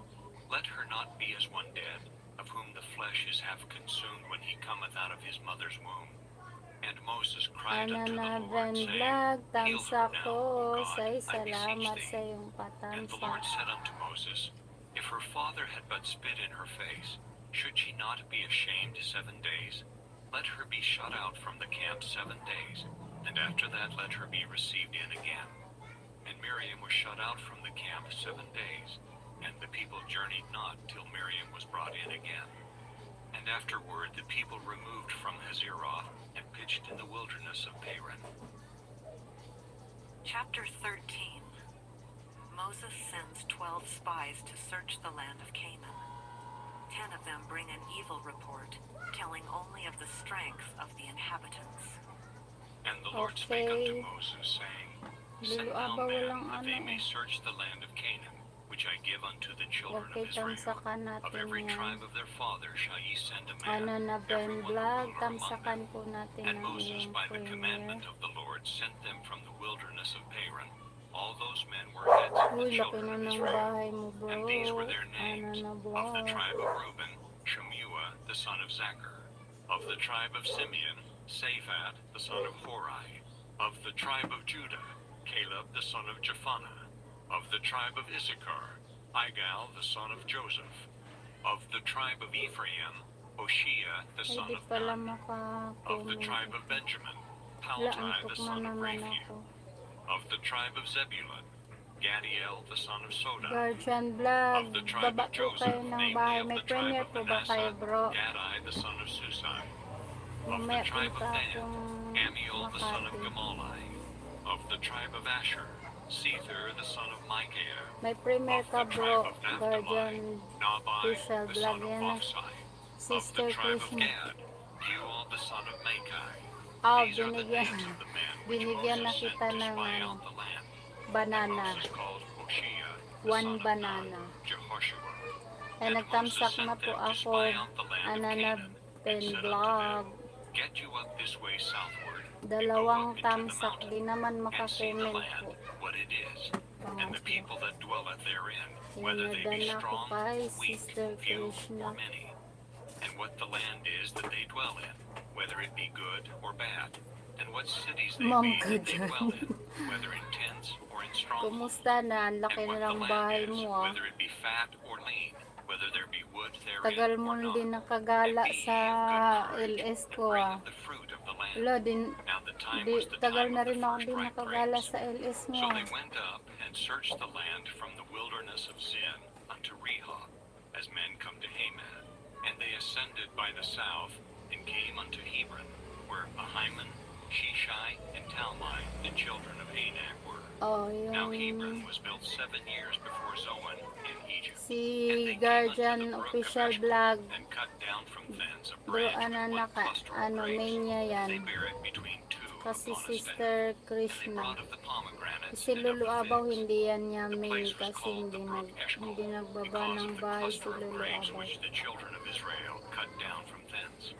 Let her not be as one dead, of whom the flesh is half consumed when he cometh out of his mother's womb. And Moses cried Ana unto na the Lord, Ben saying, Vlog, Heal her tamsak now, ko. O God, Say I beseech salamat thee. sa iyong And the Lord patamsak. said unto Moses, If her father had but spit in her face, should she not be ashamed 7 days? Let her be shut out from the camp 7 days, and after that let her be received in again. And Miriam was shut out from the camp 7 days, and the people journeyed not till Miriam was brought in again. And afterward the people removed from Hazeroth, and pitched in the wilderness of Paran. Chapter 13. Moses sends 12 spies to search the land of Canaan. 10 of them bring an evil report, telling only of the strength of the inhabitants. And the Lord spake unto Okay. Moses, saying, Lulu Send thou Abaw, men, walang that they ano may eh. search the land of Canaan, which I give unto the children Okay, of Israel. tamsakan Of natin every yan. tribe of their father shall ye send a Ano man, na Ben every one a Vlog, ruler among tamsakan them. po natin And ng Moses iyong by the premiere. commandment of the Lord sent them from the wilderness of Paran. All those men were heads of the Uy, laki children na of ng Israel. bahay mo, bro. And these were their Ano names. na, Of the vlog. tribe of Reuben, Shemua, the son of Zachar. Of the tribe of Simeon, Saphat, the son of Hori. Of the tribe of Judah, Caleb, the son of Jephunneh. Of the tribe of Issachar, Igal, the son of Joseph. Of the tribe of Ephraim, Hoshea, the Ay, son di of pala Nun. Of the maka-comment. tribe of Benjamin, Wala, Paltai, antok the na son of naman Raphael. ako. Of the tribe of Zebulun, Gadiel, the son of Soda. Guardian Vlog, Of the tribe baba of po kayo Joseph, ng namely bahay. of May the tribe premiere of po ba kayo, Manasseh, bro? Gadai, the son of Susai. Of the Mamaya tribe of punta Dan, akong Amiel, the son of Makati. Gamalai. Of the tribe of Asher, Sether, the son of Micaiah. May premiere Of ka, the tribe bro. of Naphtali, Guardian Nabai, Official the Vlog son of yan. Vophsi. Of Sister the tribe of Krishna. Gad, Buel, the son of Makai. Oh, These are the names of the men which binigyan na Moses sent kita to ng spy ano, out the land. And banana. Moses called Hoshea, the One son of Nun, banana. Jehoshua. Ay, And nagtamsak Moses na sent po them to ako. spy out the land of Ana na Canaan, and Ben said unto Vlog. them, Get you up this way southward, and go Dalawang up into the tamsak. mountain, Di naman and see the makakomment land, po. what it is, and the people that dwelleth therein, Yung whether they be nadan ako strong, kay weak, Sister few, Krishna. or many, and what the land is that they dwell in, whether it be good or bad, and what cities they Ma'am be ka that they dyan. dwell in, whether in tents or in strongholds, Kumusta na? Ang laki and what na the ng land bahay is, mo, ah. whether it be fat or lean, whether there be wood Tagal therein mo or not. din nakagala And be sa ye of good courage, LS and ko, bring ah. of the fruit of the land. Wala din, Now the time was the tagal time na of the rin ako first din ripe nakagala grapes. sa LS mo, So ah. they went up and searched the land from the wilderness of Zin unto Rehob, as men come to Haman. And they ascended by the south, and came unto Hebron, where Ahiman, Sheshai, and Talmai, the children of Anak, were. Oh, Now yung Hebron was built 7 years before Zoan in Egypt. Si And they came unto Guardian the brook of Official Eshcol, Vlog, and cut down from thence a bro, branch with one naka, cluster of grapes. mania yan. They bare it between two Kasi upon a stake. Sister And they Krishna. brought of the pomegranates Si and of Lulu the Abaw, figs. hindi yan niya The main place was kasi called hindi, the brook Eshcol, hindi nagbaba because ng of the bahay si cluster of Lulu grapes Abaw. which the children of Israel cut down from thence.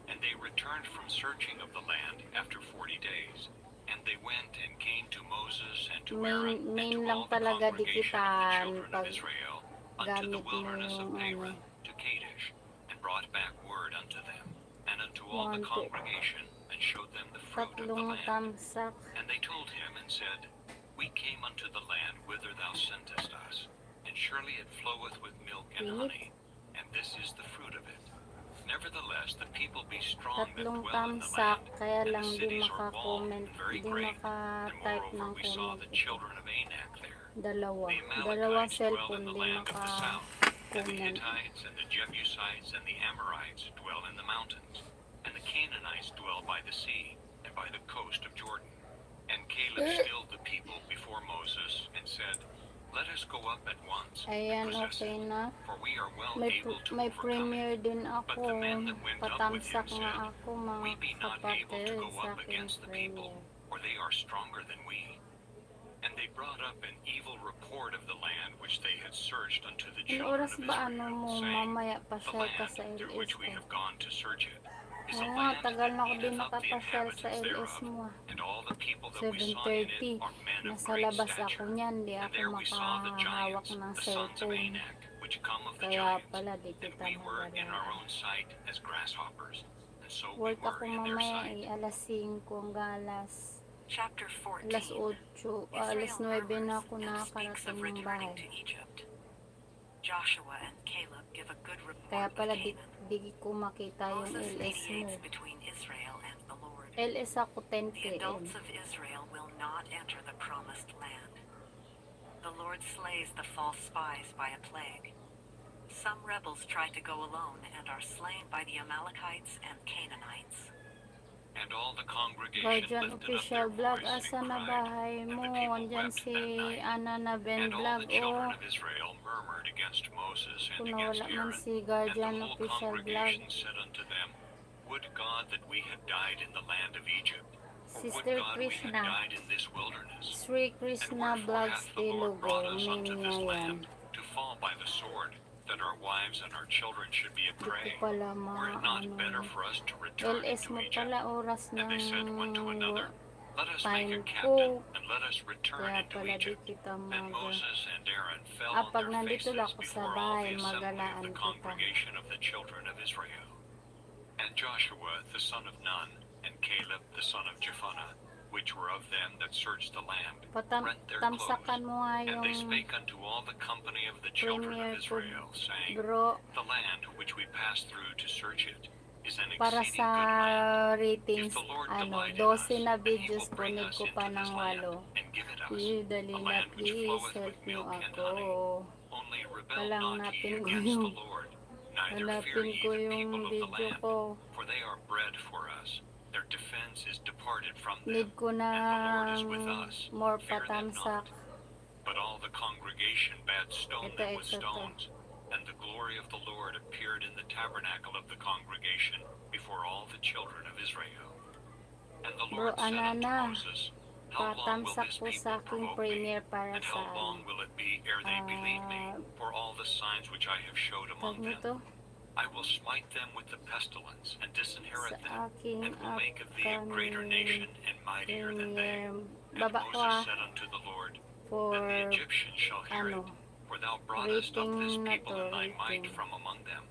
And they returned from searching of the land after 40 days. And they went and came to Moses and to Aaron and Main to lang all the talaga congregation of the dikitan children of pag Israel unto the gamit mo wilderness of yung Paran to Kadesh, and brought back word unto them and unto all the 1, 2, congregation, and showed them the fruit of the tatlong land. tamsak. And they told him and said, We came unto the land whither thou sentest us, and surely it floweth with milk and honey, and this is the fruit of it. Nevertheless, the people be strong that Tatlong dwell in the tamsak, land, kaya and lang the di cities are walled maka-comment, and very di great. And maka-type moreover, ng we saw comment the ito. children of Anak there. Dalawa. The Dalawang Amalekites dwell in cellphone the di land of the south, and the maka-comment. Hittites and the Jebusites and the Amorites dwell in the mountains, and the Canaanites dwell by the sea and by the coast of Jordan. And Caleb stilled the people before Moses and said, Let us go up at once and Ayan, possess okay it, na. for we are well May, able to may overcome it. premiere din But ako. the men that went up with him Patamsak nga said, ako mga We be not able to kapatid go sa up aking against the people, premiere. for they are stronger than we. And they brought up an evil report of the land which they had searched unto the Ano children oras of ba ano Israel, mo saying, mamaya The pasyal ka sa land through LS which we ko? have gone to search it is a Oo nga, land tagal that na ako din eateth up the nakapasyal sa inhabitants LS thereof, mo. and all the people that we saw in it 7:30. are men of Nasa great labas ako stature. niyan, di And ako there we saw the makahawak giants, ng the sons of cellphone. Anak, which come of the Kaya giants, pala di and kita we were in our magalaan. own sight as grasshoppers, and so we Work were ako in their mamaya sight. alas 5 hanggang Chapter 14. alas 8, alas Israel 9 na murmurs ako and speaks nakakarating of ng returning bahay. to Egypt. Joshua and Caleb give a good Kaya report of pala Canaan. di ko makita yung Moses LS mo. mediates between Israel and the Lord. LS ako 10 The PM. adults of Israel will not enter the promised land. The Lord slays the false spies by a plague. Some rebels try to go alone and are slain by the Amalekites and Canaanites. And all the congregation Guardian lifted up Official their Vlog, voice asa and na cried, bahay and mo? the people Andyan wept si that night. Ana na Ben And all Vlog. the children Oh, of Israel murmured against Moses and kung against nawala man Aaron. si And Guardian the whole Official Vlog. congregation said unto them, Would God that we had died in the land of Egypt, or would Sister God we had Krishna. died in this wilderness? Sri And Krishna wherefore Vlog hath the Lord Stilugo. brought us unto this Minya yan. land, to fall by the sword, that our wives and our children should be a Di ko prey? pala Were it not better ano. for us to return LS into mo Egypt? pala oras And they said one to ng another, Let us make a time captain, ko. and let us return Kaya into pala di Egypt. kita Then Moses and Aaron fell on pag their nandito faces lang ako sa before all bahay, the assembly of magalaan the kita. congregation of the children of Israel. And Joshua the son of Nun, and Caleb the son of Jephunneh, which were of them that searched the land, rent their clothes. Tamsakan mo nga And they yung spake unto all the company of the children premiere of ko, Israel, saying, bro, The land which we passed through to search it is an para exceeding sa good land. ratings, If the Lord ano, delight in us, 12 na then he videos will po, bring need us ko into pa this ng land, 8. and give it us, Dali a na, land which please, floweth help with nyo milk and ako. honey. Only rebel Walang not ye hanapin ko against yung, the Lord, neither fear hanapin ye ko the yung people of the video land, ko. for they are bread for us. Their defense is departed from them, Need ko and the Lord is with ng us. more Fear them patamsak. not. But all the congregation bade stone them with Ito. stones, and the glory of the Lord appeared in the tabernacle of the congregation before all the children of Israel. And the Bro, Lord said unto Anana, Moses, How long will patamsak this po sa people aking provoke me? premiere para And sa how long will it be ere they believe me, for all the signs which I have showed tag among them? nito, I will smite them with the pestilence, and disinherit sa them, aking and will make of thee a greater nation and mightier than they. premiere. And Baba ko Moses said unto the Lord, for Then the Egyptians shall hear it, for thou broughtest up this rating na people to, in thy might rating. from among them.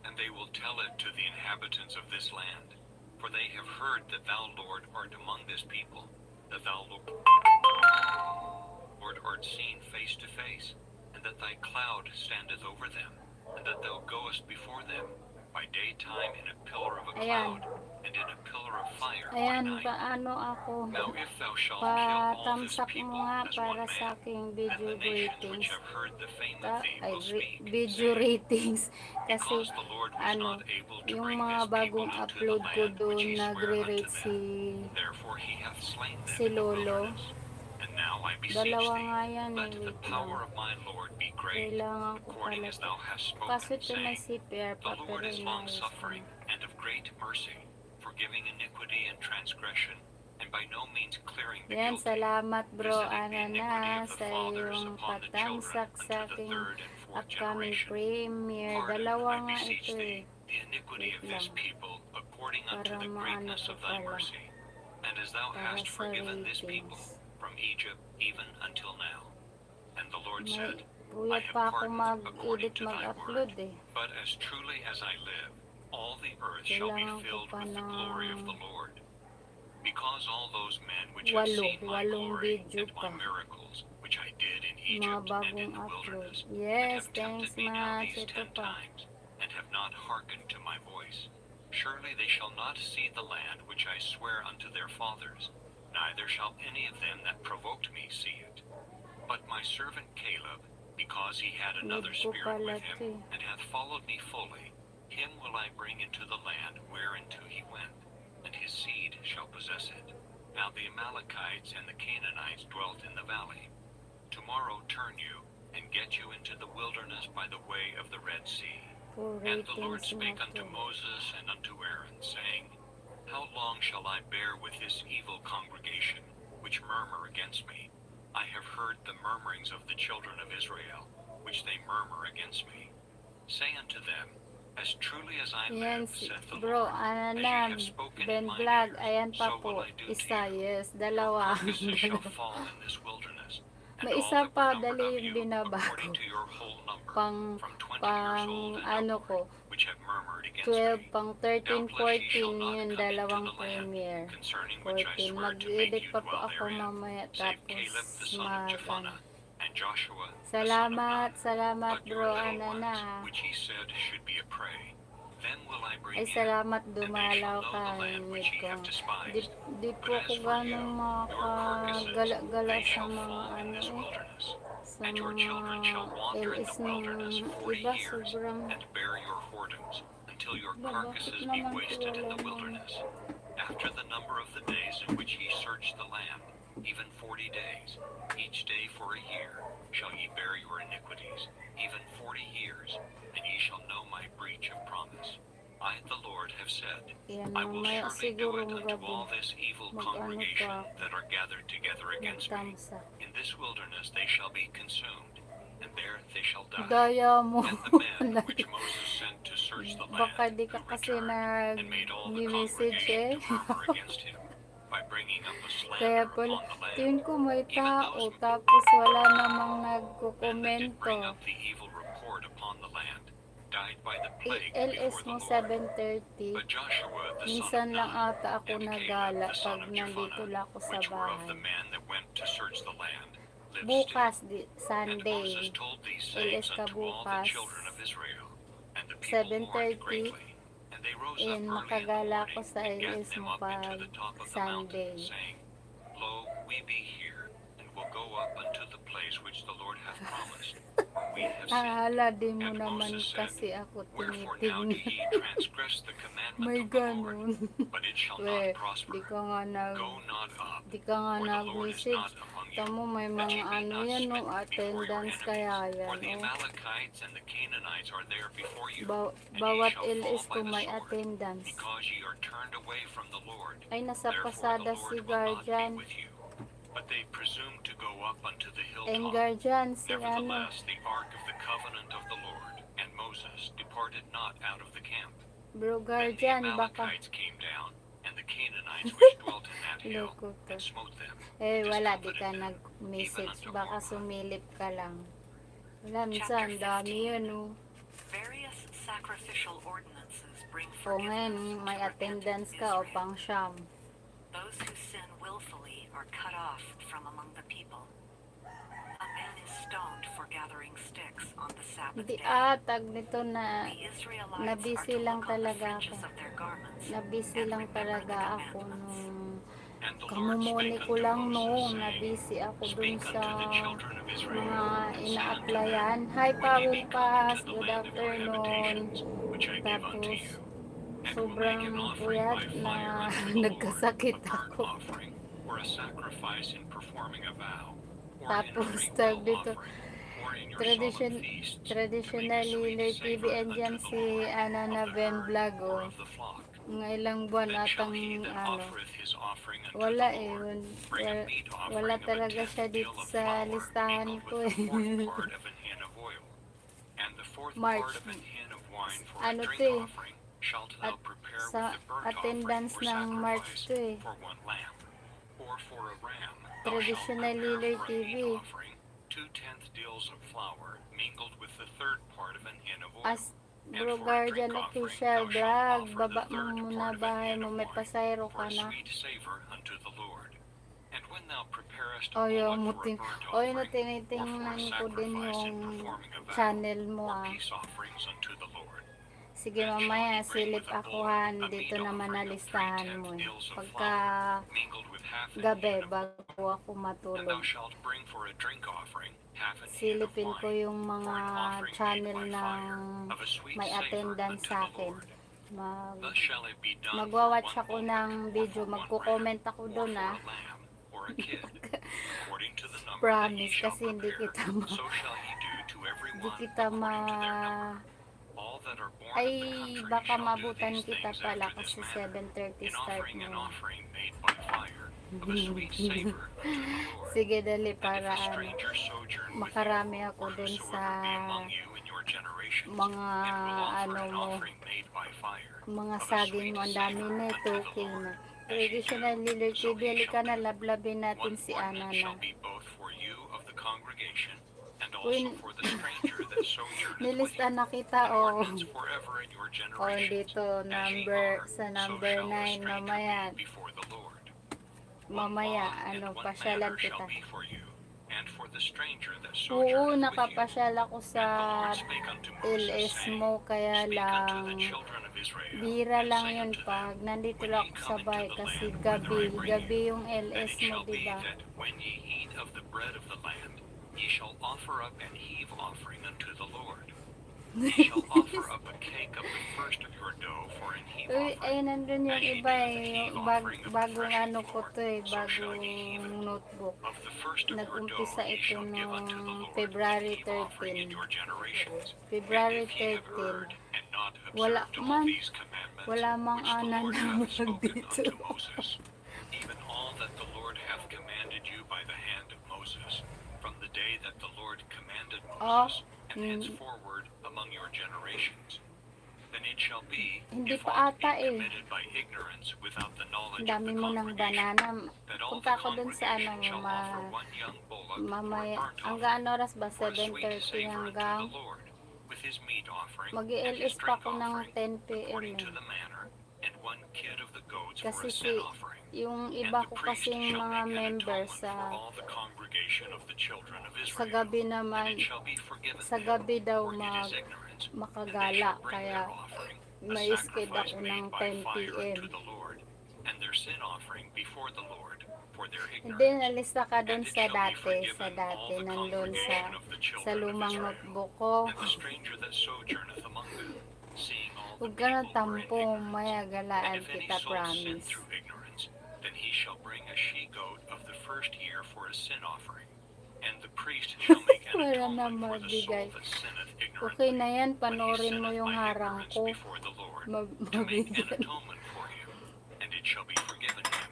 And they will tell it to the inhabitants of this land, for they have heard that thou, Lord, art among this people, that thou, Lord, art seen face to face, and that thy cloud standeth over them, and that thou goest before them by daytime in a pillar of a cloud, and in a pillar of fire by Ayan, night. paano ako Now if thou shalt kill all this patamsak people mo nga as para one sa man, aking then video the nations ratings. which have heard the fame of thee will speak, Video saying, ratings. Kasi Because the Lord was not able to yung bring mga this people bagong into the upload ko land which doon, he sware unto nagre-rate them, therefore he hath slain them si in the Lolo. wilderness. And now now I beseech Dalawa thee, nga yan let the wait power lang. of my Lord be great, Kailangan ko according pala as to. thou hast Kaso spoken, ito may saying, CPR The pa, pero Lord is inayos ko long-suffering na. and of great mercy, forgiving iniquity and transgression, and by no means clearing the Yan, guilty, salamat bro visiting the iniquity Anana of the sa fathers iyong upon the children patamsak unto sa the aking third and fourth upcoming generation. premiere. Pardon, Dalawa I nga beseech ito thee, eh. the iniquity Wait of this lang. people, according unto Para the maano greatness ko of thy pala. mercy, and as thou Para hast sa forgiven this people ratings. from Egypt even until now. And the Lord May said, I puyat have pa ako pardoned according mag-edit, to thy mag-upload word. eh. But as truly as I live, all the earth shall be Kailangan ko filled pa with the glory of ng the Lord. Because all those men which have seen my walong glory video and my pa. miracles, which I did in Mga Egypt and in bagong the upload. wilderness, and Yes, have thanks tempted me now much. these Ito 10 pa. times, and have not hearkened to my voice, surely they shall not see the land which I swear unto their fathers, neither shall any of them that provoked me see it. But my servant Caleb, because he had another Need ko spirit pala with to him, eh. and hath followed me fully, him will I bring into the land whereinto he went, and his seed shall possess it. Now the Amalekites and the Canaanites dwelt in the valley. Tomorrow turn you, and get you into the wilderness by the way of the Red Sea. For And the Lord ratings spake na unto to. Moses and unto Aaron, saying, How long shall I bear with this evil congregation, which murmur against me? I have heard the murmurings of the children of Israel, which they murmur against me. Say unto them, As truly as I Yan live, si saith the bro, Lord, ano as ye na, have spoken in Ben mine Vlog, ears, ayan pa so will po. I do to Isa, you. yes, Your dalawa. carcasses shall fall in this wilderness, and May all isa that were pa, numbered dali of yung you, according binabago. to your whole number, Pang, from 20 years old and ano upward, ko, which have murmured against 12, me. pang 13, Doubtless ye shall 14, not yun, come into dalawang the land, premiere. concerning which I 14, swear to make mag-edit you pa po dwell ako therein, mamaya, save tapos Caleb the son of Jephunneh, and Joshua the son of Nun. salamat But your bro, little ano ones, na. which ye said should be a prey, them will I bring Ay, in, salamat and they shall dumalaw know ka, the land which need ye ko. have Di, despised. di But po as ko for you, ganong your carcasses, makagala-gala they sa shall mga fall in ano this eh. wilderness, Sa and your mga children shall wander in LS the nung wilderness 40 iba, years, sobrang, and bear your whoredoms, until your ba, bakit carcasses be naman to wasted in wala the naman? wilderness. After the number of the days in which ye search the land, even 40 days, each day for a year, shall ye bear your iniquities, even 40 years, and ye shall know my breach of promise. I, the Lord, have said, Yan, I will mamaya surely do it sigurong unto gabi. all this evil Mag-ano congregation pa ako, that are gathered together against me. magtamsa. In this wilderness they shall be consumed, and there they shall die. Daya mo. And the men which Moses sent to search the Baka land, di ka who kasi returned, and made all the nag-message congregation eh. to murmur against him, by bringing up a Kaya slander pala, upon the land. tingin ko may Even tao, those tapos wala namang men that did nagkukomento. bring up the evil report upon the land died by the plague LS before mo the Lord. 7:30. But Joshua the son of Minsan lang Nun, ata ako and Caleb nagala the son pag of nandito Jephunneh, lang ako sa which were of the bahay. men that went to search the land, lived Bukas, still. And Moses Sunday. told these sayings LS ka unto all the bukas. children of Israel. And the people mourned 7:30. greatly. And they rose up And early in the makagala ko morning, sa and gat LS them mo up into pag the top of the Sunday. mountain, saying, Lo, we be here, and will go up unto the place which the Lord hath promised. We have sinned. Ahala, di mo And naman Moses said, kasi ako Wherefore now do tinitignan. ye transgress the commandment May of the Lord? ganun. But it shall We, not prosper. di ka nga Go not up, di ka nga for the Lord is nag-message. not among you, Tamo may that ye mga be ano not yan, no, smitten before your attendance enemies. kaya For yan, the oh. Amalekites and the Canaanites are there before you, and ye Bawat shall fall LS by ko the may sword, attendance. because ye are turned away from the Lord. Ay, nasa Therefore the pasada Lord si will not be Guardian. with you. But they presumed to go up unto the And hilltop. Guardian, si ano, Nevertheless, the ark of the covenant of the Lord and Moses departed not out of the camp. Bro Then the Guardian, baka Amalekites came down, and the Canaanites which dwelt in that hill, loko to. and smote them, Eh, and wala, di discomfited ka them, even nag-message. unto Baka Hormah. sumilip ka lang. Wala, Chapter minsan, dami 15. yun, oh. Various sacrificial ordinances bring O ngayon, forgiveness may to attendance repentant ka o Israel. pang siyam. Those who sin willfully are cut off from among the people. A man is stoned for gathering sticks on the Sabbath Di, day. tag nito na, The Israelites are nabisi to lang look on the talaga ako. fringes of their garments Nabisi and lang remember the talaga ako commandments. nung And the Lord kamumuni spake ko unto lang Moses, noong saying, nabisi ako dun Speak sa unto the children of Israel, mga and say unto them, ina-applyan. Hi, When ye Pawin be come Pas, into the good land of your afternoon. habitations, which I give unto Tapos, you, and will make sobrang an offering puyat by na fire unto the Lord, nagkasakit a burnt ako. offering, or a sacrifice in performing a vow, or in a Tapos free tag will dito, offering, or in your solemn feasts, to make a traditional sweet healer TV, savor andyan unto the si Lord, Ana of na the Ben herd Vlog, or oh. of the flock. Mga ilang buwan Then shall atang, he that ano, offereth his offering unto wala the eh, Lord bring a meat wala offering of a talaga siya tenth deal dito of sa flour listahan mingled ko with the fourth eh. part of an hin of oil, and the fourth part March, of an hin of wine for a ano drink to eh, offering shalt at thou prepare with sa the burnt offering attendance or ng March sacrifice to eh. for one lamb. Or for a ram thou shalt Traditional prepare healer for a TV. meat offering 2/10 deals of flour mingled with the third part of an hin of oil. As And Bro for a drink Guardian offering Official thou shalt Vlog, offer baba the mo third muna part of an bahay hin mo, of may wine pasayro for ka a na. sweet savor unto the Lord. And when thou preparest a O yung bullock for a muting, burnt o yun na offering, or for a tinitingnan ko din sacrifice in yung performing a vow, channel mo or ah. peace offerings unto the Lord, Sige then shall mamaya, he bring silip with a ako bull han, a dito meat naman na offering of listahan 3/10 mo eh. deals of Pagka flour mingled with half an gabi, hin of oil. bago ako And matulog, thou shalt bring for a drink offering half an hin of silipin ko wine, yung mga for an offering made channel by ng fire, of a sweet may savor attendance unto sa the akin. Lord. Thus shall it be done for Magwawatch one ako bullock, ng or video, for one ram, magko-comment ako or doon for ah. a lamb, or a kid, according to the number that ye Promise, shall kasi hindi prepare, kita so shall ye do to every hindi one kita according to their number. All that are born ay of the country baka shall do mabutan these kita things pala after this kasi manner, 7:30 in start offering an mo. offering made by fire, of a sweet savor unto the Lord. Sige dali And if para a ano, stranger sojourn with you, makarami ako or dun sa whosoever be among you in your generations, mga and will offer ano an mo, offering made by fire, mga of a saging sweet mo, ang dami savor na unto ito, the okay Lord, na. as ye do, Traditional Leader so TV, he halika shall na, do. lablabin natin One si Ana ordinance na. shall be both for you of the congregation, and Uy, also for the stranger that sojourneth with nilista you, na kita an o. ordinance forever in your O generations. dito, As ye number, are, sa so number shall a 9 stranger mamaya. be before the Lord. One Mamaya, law and ano, one pasyalan manner shall kita. be for you, and for the stranger that Oo, sojourneth with you. nakapasyal ako sa And the Lord spake unto Moses, LS saying, mo, kaya Speak unto the lang, children of Israel, bira and lang say yun unto pag them, nandito When lang ye ako sa come into bahay the kasi land whither I bring gabi you, yung and LS it mo, shall be diba? that when ye eat of the bread of the land, ye shall offer up an heave offering unto the Lord. Ye shall offer up a cake of the first of your dough for an heave Uy, ay offering. nandun yung As ye iba do eh, the heave yung offering of the bagong threshing ano ko floor, to eh, so shall ye heave bagong it. notebook. Of the first of your dough Nag-umpisa ye ito shall give unto the nung Lord an February heave offering in 13. your generations. And February if ye have 13. erred, and not Wala observed all man, these commandments, wala mang which the anan Lord na hath vlog spoken dito. unto Moses, even all that the Lord hath commanded you by the hand of Moses, from the day that the Lord commanded Moses, and henceforward among your generations. Then it shall be, Hindi if pa aught be ata eh. committed by ignorance without the knowledge Ang of dami the mo ng congregation, banana. that all Punta the ko dun sa ano congregation mo, shall offer one young bullock for a mamaya. burnt Hanggang offering, ano oras ba? for a sweet 7:30 savor unto the hanggang Lord, with his meat offering, and mag-i-LS his pa drink ako ng offering, 10 p.m. according eh. to the manner, and one kid of the goats for Kasi a sin si, offering. yung And iba the ko priest kasing shall mga make an members atonement for sa all the congregation of the children of sa Israel, gabi and naman, it shall be forgiven sa them, gabi daw for it is ignorance, and they makagala. shall bring Kaya their offering, a may skid sacrifice ako made ng by 10 fire p.m. unto the Lord, and their sin offering before the Lord, for their Hindi, ignorance. nalista ka And dun it sa shall be dati, forgiven all the nandun congregation of the sa children of lumang Israel, notebook ko. and the stranger that sojourneth among them, seeing all the Huwag ka na people were in tampo, ignorance. maya And galaan if any kita, soul sin promise. through ignorance, then he shall bring a she-goat of the first year for a sin offering. And the priest shall make an Wala na atonement for the soul magbigay. that sinneth Okay ignorantly, na yan, when he panoorin mo sinneth yung by harang ignorance ko. before the Lord, to make an Mabigyan. atonement for him, and it shall be forgiven him.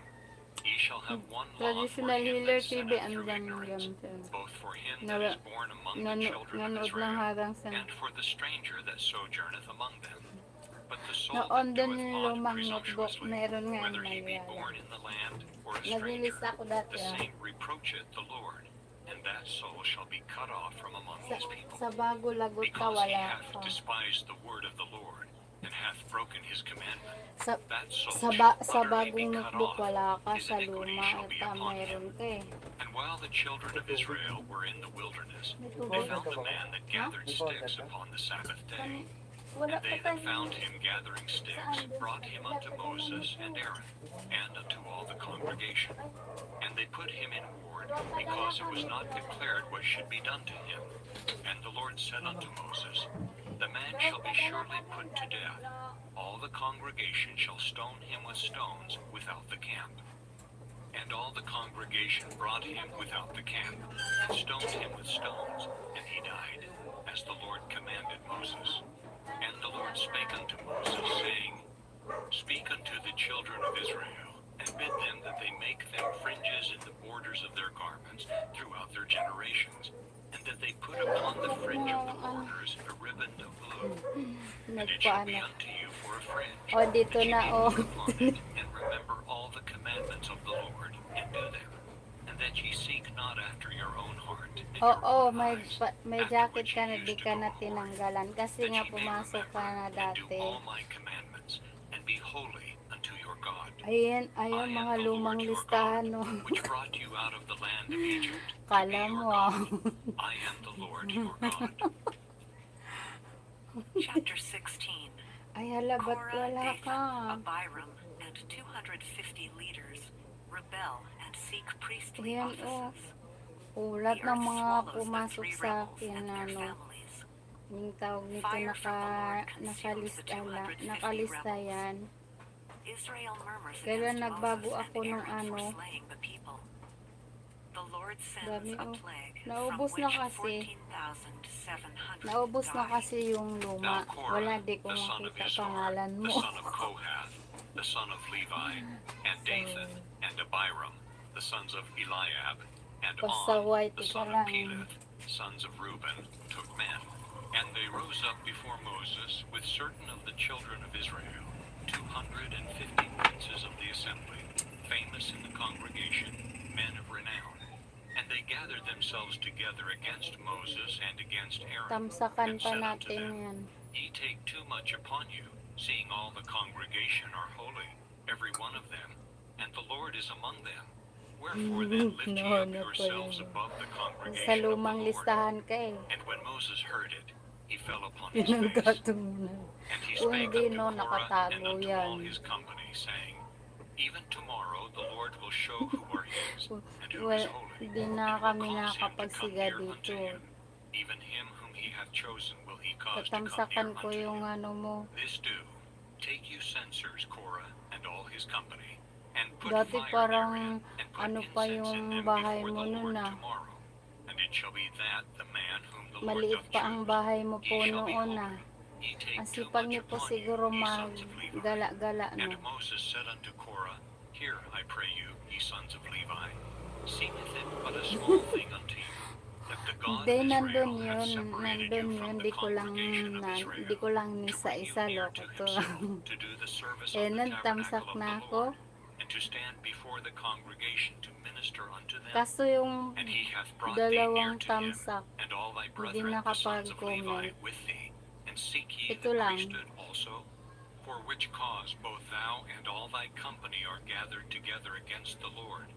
Ye shall have one law for Traditional him Healer that TV, sinneth through andyan ignorance, yan. both for him that is born among the children of Nanood lang Israel, harang sa and for the stranger that sojourneth among them. But the soul noon that din doeth yung aught lumang notebook, presumptuously, meron nga whether he be Malayalam. born in the land or a stranger, Naglilista ako dati the same reproacheth the Lord, and that soul shall be cut off from among his people. Sa bago lagot ka, Because he wala hath ka. despised the word of the Lord, and hath broken his commandment, that soul Sa shall utterly be bagong cut notebook, off, wala ka. his Sa iniquity luma, shall be ata upon him. mayroon ka eh. And while the children of Israel were in the wilderness, May they tubig. found the man that gathered sticks upon the Sabbath day. Wala And they pa that found him gathering sticks brought him unto Moses and Aaron, and unto all the congregation. And they put him in ward, because it was not declared what should be done to him. And the Lord said unto Moses, The man shall be surely put to death. All the congregation shall stone him with stones without the camp. And all the congregation brought him without the camp, and stoned him with stones, and he died, as the Lord commanded Moses. And the Lord spake unto Moses, saying, Speak unto the children of Israel, and bid them that they make them fringes in the borders of their garments throughout their generations, and that they put upon the fringe of the borders a riband of blue. And it shall be Nagpaano. unto you for a fringe, O, dito that ye na, may o. put upon it, and remember all the commandments of the Lord, and do them, and that ye seek not after your own heart and your Oo, own eyes, may after jacket which ka ye na di used to ka go na a whoring, tinanggalan. Kasi that nga ye may pumasok ka remember na and do dati. all my commandments, and be holy unto your God. Ayan, I ayan am mga the lumang Lord your listahan, God, no. which brought you out of the land of Egypt to be Kala your mo, God. I am the Lord your God. Chapter 16. Ay, hala, ba't Korah, wala ka? Dathan, Abiram, and 250 leaders rebel and seek priestly Ayan, offices. ulat The ng earth mga swallows the pumasok 3 sa rebels akin, and their ano. families. Yung tawag nito, Fire from the Lord consumes the nakalista 250 rebels. yan. Israel murmurs Kailan against nagbago Moses ako and nung Aaron for ano, slaying the people. The Lord sends dami, a plague from naubos na which kasi. 14,700 Naubos na die. kasi yung luma. Now Korah, Wala, di ko the son of makita Izhar, pangalan the mo. son of Kohath, the son of Levi, and Dathan, and Abiram, the sons of Eliab, and Basta On, white the ka son of lang. Peleth, sons of Reuben, took men. And they rose up before Moses with certain of the children of Israel, 250 princes of the assembly, famous in the congregation, men of renown. And they gathered themselves together against Moses and against Aaron, Tamsakan and pa said unto natin them, yan. Ye take too much upon you, seeing all the congregation are holy, every one of them, and the Lord is among them. Wherefore then lift ye up yourselves above the Sa congregation of the lumang Lord. listahan ka eh. And when Moses heard it, he fell upon his Pinanggat face. mo na. And he Kung spake hindi, unto no, Korah and nakatago unto all yan. his company, saying, Even tomorrow the Lord will show who are his, and who is Well, holy, hindi and na will kami cause him to come nakakapagsiga near unto dito. him. Even him whom he hath chosen will he cause to come near Tatamsakan ko unto yung him. ano mo. This do, take you censers, Korah, and all his company, and put Dati fire parang therein, and put ano pa incense in yung them bahay before mo the nun Lord ah. tomorrow. And it shall be that the man whom the Lord Maliit doth pa ang choose, bahay mo he po shall be noon holy. ah. Ye take Ang too sipag much niyo po upon you, siguro ye sons of Levi. maggala-gala And no. Moses said unto Korah, Hear, I pray you, ye sons of Levi, seemeth it but a small thing unto you, that the God Hindi, of nandun Israel hath separated you from the congregation of Di Israel, ko lang to bring you nisa-isa near loko to to. himself, to do the service Eh, of the nantamsak tabernacle of na the ako. Lord, and to stand before the congregation to minister unto them. Kaso yung And he hath brought thee near dalawang to him, tamsak, and all thy hindi brethren, the sons of Levi, nakapag-comment. with thee. And seek ye Ito the lang. priesthood also? For which cause both thou and all thy company are gathered together against the Lord.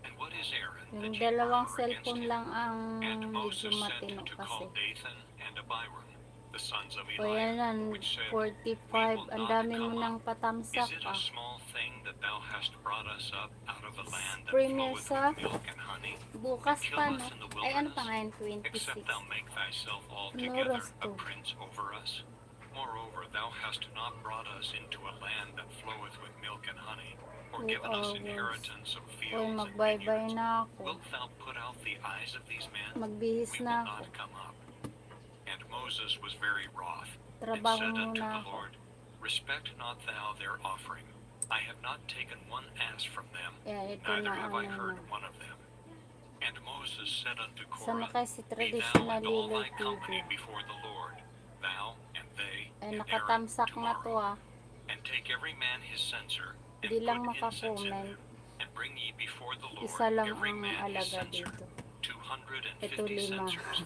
And what is Aaron Yung that ye dalawang murmur against cellphone him? lang ang And medyo Moses sent matino to kasi. call Dathan and Abiram, the sons of O yan Eliab, lang, which said, 45. Ang dami mo nang Is patamsak it a ah. small thing that thou hast brought us up out of a land that Premier floweth sa with milk and honey, bukas and pa kill no. us in the Ay ano pa wilderness? ngayon, Except 26. thou make thyself Ano altogether oras a to? prince over us? Moreover, thou hast not brought us into a land that floweth with milk and honey, or 2 given us hours. inheritance of Oy, fields and magbaybay vineyards. na ako. Wilt thou put out the eyes of these men? Magbihis We will na ako. not come up. And Moses was very wroth, and Trabaho said unto muna the ako. Lord, Respect not thou their offering. I have not taken one ass from them, Yeah, ito neither na have I ano heard na. one of them. And Moses said unto Sana Korah, kasi Be thou traditional and all Lilay thy TV. company before the Lord, thou and they Ay and Aaron nakatamsak na to tomorrow, ah. and take every man his censer, and Di lang put incense in makakomment. them, and bring ye before the Lord Isa lang every ang man his alaga censer, dito. 250 Ito 5. censers,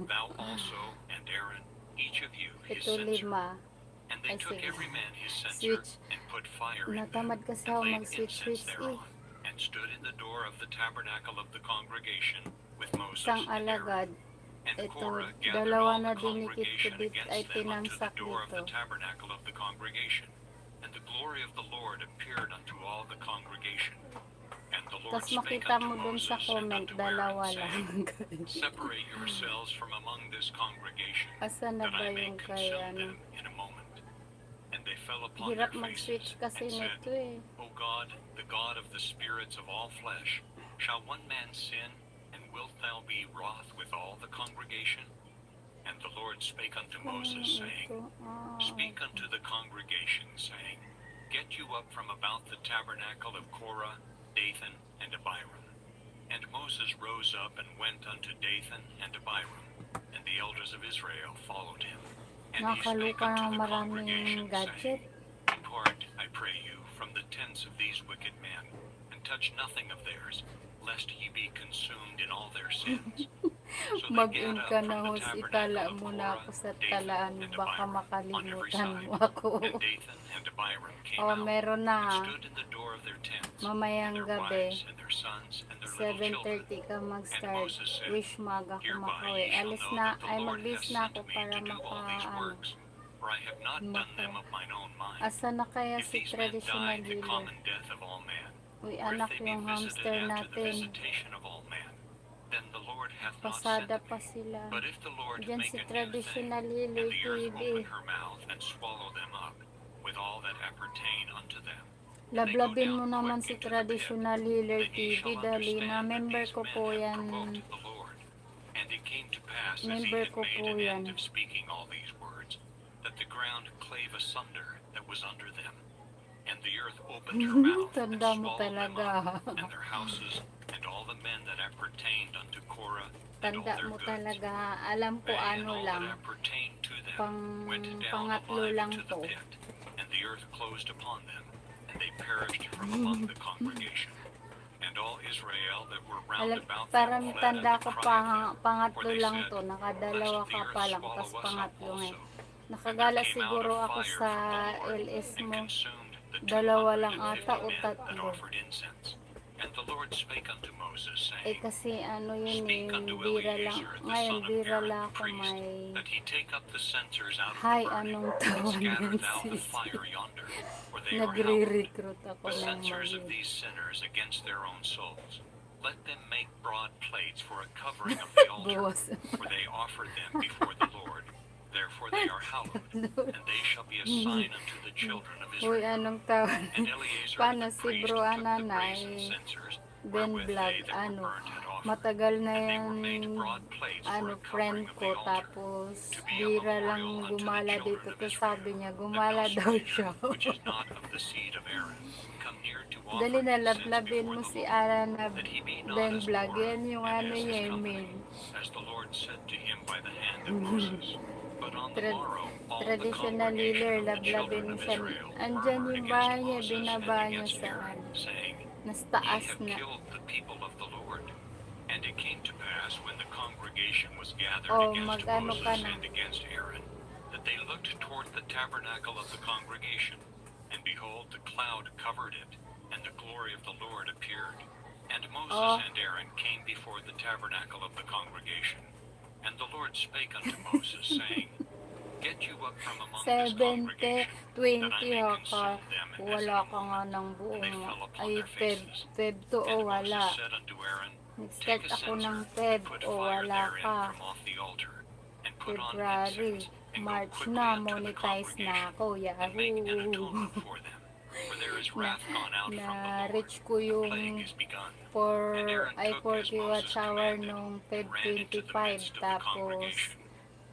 thou also and Aaron, each of you his Ito censer. 5. And they Ay took sige. every man his censer, Switch. and put fire in them, Natamad kasi and ako laid mag-switch incense thereon, and stood in the door of the tabernacle of the congregation with Moses Isang and Aaron. alagad. And Ito, Korah gathered dalawa all na the dinikit ko congregation dito ay against them unto the tinamsak door of the dito. tabernacle of the congregation. And the glory of the Lord appeared unto all the congregation. And the Lord Tapos spake makita unto mo dun sa Moses and comment, unto dalawa Aaron, saying, lang. Separate yourselves from among this congregation, Asan na that ba I may yung kay consume ano? them in a moment. And they fell upon Hirap their mag-switch faces, kasi and said, nito eh. O God, the God of the spirits of all flesh, shall one man sin, and wilt thou be wroth with all the congregation? And the Lord spake unto Moses, saying, Speak unto the congregation, saying, Get you up from about the tabernacle of Korah, Dathan, and Abiram. And Moses rose up and went unto Dathan and Abiram, and the elders of Israel followed him. And he spake Nakakaluka unto ng the maraming congregation, gadget. saying, Depart, I pray you, from the tents of these wicked men, and touch nothing of theirs, lest ye be consumed in all their sins. So they Mag-in gat ka up na from the hos, itala tabernacle of mo na Korah, ako sa Dathan, talaan, and baka Abiram on every makalimutan side. mo ako. And Dathan and Abiram came Oh, out, meron and na. stood in the door of their tents, and Mamayang their gabi, wives, and their sons, and their little children. 7:30 ka And mag-start. Moses said, Wish maga ko Hereby makauwi. ye shall Alis know na, that the ay Lord mag-bis hath na sent ako me para to do all these works, for I have not done them of mine own mind. Asa na kaya If si these men traditional die the dealer? common death of all men, Uy, or if anak they be yung visited hamster after the natin. visitation of all men, then the Lord hath not Pasada sent pa me. sila. But if the Lord Diyan make si a new thing, traditional and healer the earth TV. open her mouth and swallow them up, with all that appertain unto them, and they go Lablabin down mo naman quick si into the pit, traditional healer then ye TV. shall Dali na, understand that member these ko men po have yan. provoked the Lord. And it came to pass, as he Member had ko made po an yan. end of speaking all these words, that the ground clave asunder that was under them, and the earth opened her mouth and Tanda mo swallowed them talaga. up, and their houses, and all the men that appertained unto Korah, and all Tanda their mo goods. talaga. Alam ko They and ano all lang. that appertained to them went down Pangatlo alive lang into the to. pit, and the earth closed upon them, and they perished from among the congregation. And all Israel that were round Alam, about parang them fled tanda at the ko cry of them, for pangatlo they lang said, to. Nakadalawa Lest the ka earth pa lang, swallow tas us up pangatlo also. ngayon. And there Nakagala came out siguro a ako fire sa from the Lord, LS and mo. consumed the Dalawa lang 250 ata o men that tatlo. offered incense. And the Lord spake unto Moses, Eh saying, kasi ano yun Speak eh, unto bira lang. Eleazar the Ngayon, son of bira Aaron lang the ako priest, may... that he take up the censers out of the Hi, burning, anong and tawan scatter yan, thou the sis? fire yonder, for they are hallowed. Nagre-recruit ako The ng censers of mali. these sinners against their own souls. Let them make broad plates for a covering of the altar, Bawas. for they offered them before the Lord. Therefore they are hallowed, and they shall be a sign unto the children of Uy, Israel. anong tawan? And Eleazar Paano the si priest bro took the Ananay? brazen censers, Ben wherewith Vlog, they that were ano, burnt had offered. matagal na And they yan, were made broad plates for ano, a friend covering of ko, the altar, tapos to be a bira lang memorial unto the gumala children dito, of to Israel, sabi niya, that gumala no daw stranger, siya. which is not of the seed of Aaron, come near to offer Dali na, incense lablabin before mo the si Lord, Ara na that he be not Ben as Vlog. Korah, Yan yung and ano as his niya, company, main. as the Lord said to him by the hand of Moses. But on the morrow, all the Traditional healer, congregation of the lablabin children mo of siya. Israel Andyan murmured yung against bahay niya, Moses binaba and niya against sa Aaron, saying, nas Ye taas have na. killed the people of the Lord. And it came to pass, when the congregation was gathered Oh, against mag-ano ka Moses na. and against Aaron, that they looked toward the tabernacle of the congregation, and behold, the cloud covered it, and the glory of the Lord appeared. And Moses and Aaron came before the tabernacle of the congregation. And the Lord spake unto Moses, saying, Get you up from among this 70, congregation, that I 20 may ha ka. consume them as in Wala a ka nga moment. ng And buong, they fell upon ay, their faces. Feb to o And wala. Moses said unto Aaron, Nag-start Take a ako ng censer, Feb and put o fire wala therein ka. from off the altar, and put on February, incense, and go March quickly na, unto the monetize na congregation, ako. and make an Yahoo! atonement for them. For there is na, wrath gone out from the Lord. reach ko The yung plague is begun. for And Aaron ay took as 40 watch Moses hour commanded, nung and Feb ran into the 25, midst of the tapos congregation.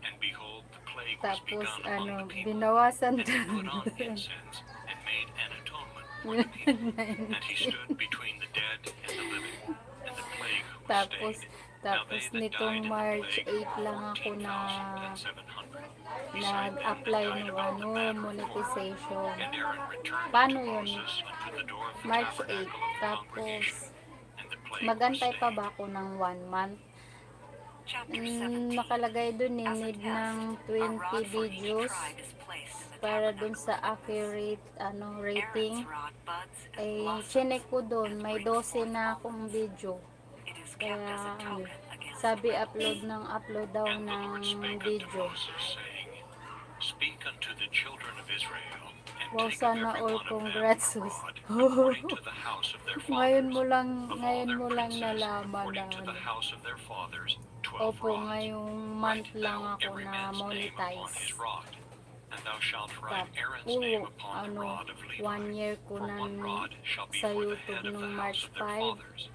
And behold, the plague was begun among ano, the people. binawasan And he put on doon. incense, and made an atonement for the people. And he stood between the dead and the living, and the plague was tapos stayed. Now they that nitong died in the March plague 8 lang ako na 14,700, beside them that nag-apply died ng about the ano, matter of war. monetization. And Aaron returned Paano unto yun? Moses unto the door of the March 8, tabernacle of the tapos congregation, and the plague was magantay pa stayed. ba ako ng 1 month? Chapter 17. Nakalagay dun eh, As a need test, ng a 20 rod for each videos tribe is placed in the para dun tabernacle sa of witness. accurate rating. Aaron's rod buds and Eh, blossoms chinek ko dun, and may brings 12 forth na akong almonds. video. It is Kaya kept as a token against sabi rebels. upload daw And the Lord ng spake unto video. Moses, saying, Speak unto the children of Israel, and Wow, take of sana every all one of them congrats. a rod, according to the house of their Ngayon fathers. mo lang, Of all ngayon their mo lang princes, nalaman according na to the house of their fathers, 12 Opo, rods. ngayong Write month lang thou ako every na man's name upon monetize. his rod. And thou shalt write Aaron's name upon the rod of Levi. 1 year ko For na one rod shall be sa for the YouTube head of the nung house March of their 5. fathers.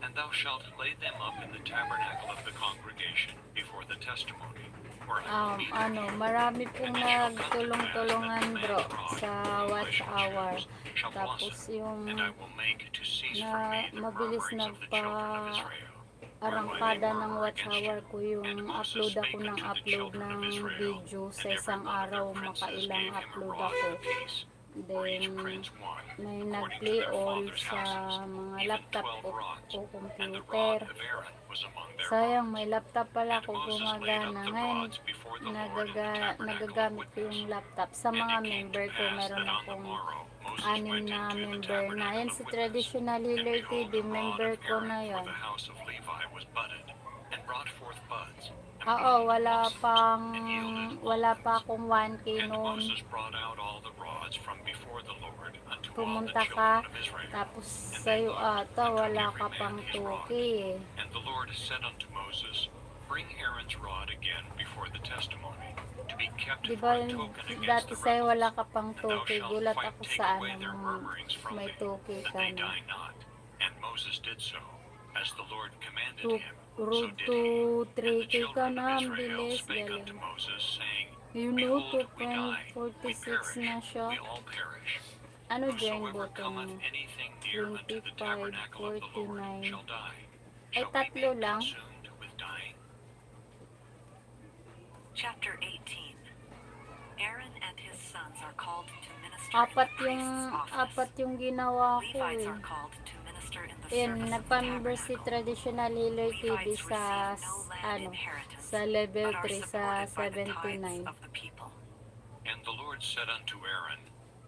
And thou shalt lay them up in the tabernacle of the congregation before the testimony, where I will meet with you. Marami pong And it shall come to pass that the nagtulong-tulungan man's bro rod sa whom I watch shall hour. choose shall Tapos blossom, yung and I will make to cease from na me the mabilis murmurings of the children of Israel. arangkada ng watch against hour you. ko And yung Moses upload ako spake ng unto the upload children of ng Israel, video sa and every isang one of araw, their princes makailang gave him a upload rod ako. and a piece, for each Then prince one, may according to nag-play their all fathers' sa houses, mga even laptop 12 ko rods, o and the computer. rod of Aaron was among their Sayang, rods. may laptop pala And ako Moses laid up gumagana. the Ngayon, rods before the Lord in the tabernacle of nagagamit ko witness. yung laptop. Sa And mga it came to member ko, pass meron that on the akong morrow Moses 6 went na into the member na. tabernacle Yan of si witness, Traditional and Healer behold, TV, the rod member of ko na Aaron for yan. the house of Levi was budded, and brought forth buds, and Oo, blossomed, and yielded wala almonds. pa akong 1K And noon. Moses brought out all the rods from before the Lord unto all the Pumunta children ka, of Israel. tapos And they sa'yo looked, ata, and took wala every ka man pang his 2K rod. eh. And the Lord said unto Moses, Bring Aaron's rod again before the testimony, to be kept Di for ba a token against dati the sa'yo wala rebels. ka pang And thou 2K, shalt gulat quite ako take sa away their murmurings from may thee, 2K that ka they na. die not. And Moses did so, as the Lord commanded To, him, so road did to he. And the 3K ka children na, of ang Israel bilis, spake unto galing. Moses, saying, You know, Behold, we die, we 2.46 perish, na siya. we all perish. Ano dyan, Whosoever button cometh mo? anything near unto the tabernacle of the Lord 25:49. shall die. Ay, Shall we tatlo be lang. consumed with dying? Chapter 18. Aaron and his sons are called to minister in Apat the priest's office. yung ginawa ko Levites eh. are called to minister in the Yan, service of the nagpa-member si tabernacle. Traditional Healer TV Levites sa, receive no land inheritance, sa level but are 3 sa supported by the tithes 79. of the people. And the Lord said unto Aaron,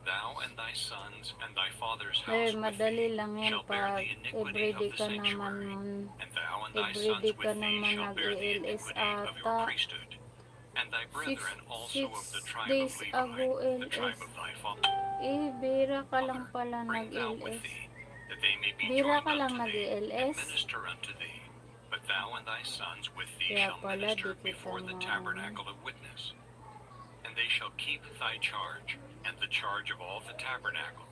Thou and thy sons and thy father's house Eh, with madali thee lang yan shall bear pag the iniquity of everyday the ka sanctuary, naman, and thou and thy everyday sons ka with thee naman shall bear the nag-ELS iniquity of your ata. priesthood, and thy brethren also of the 6 tribe of days Levi, ago the tribe LS. of thy father. Bira ka lang pala Bring thou with nag-LS. thee, that they may be Bira joined ka lang unto thee, and nag-ELS. minister unto thee. But thou and thy sons with thee Kaya shall pala, minister di kita before the maano. tabernacle of witness. And they shall keep thy charge, and the charge of all the tabernacle.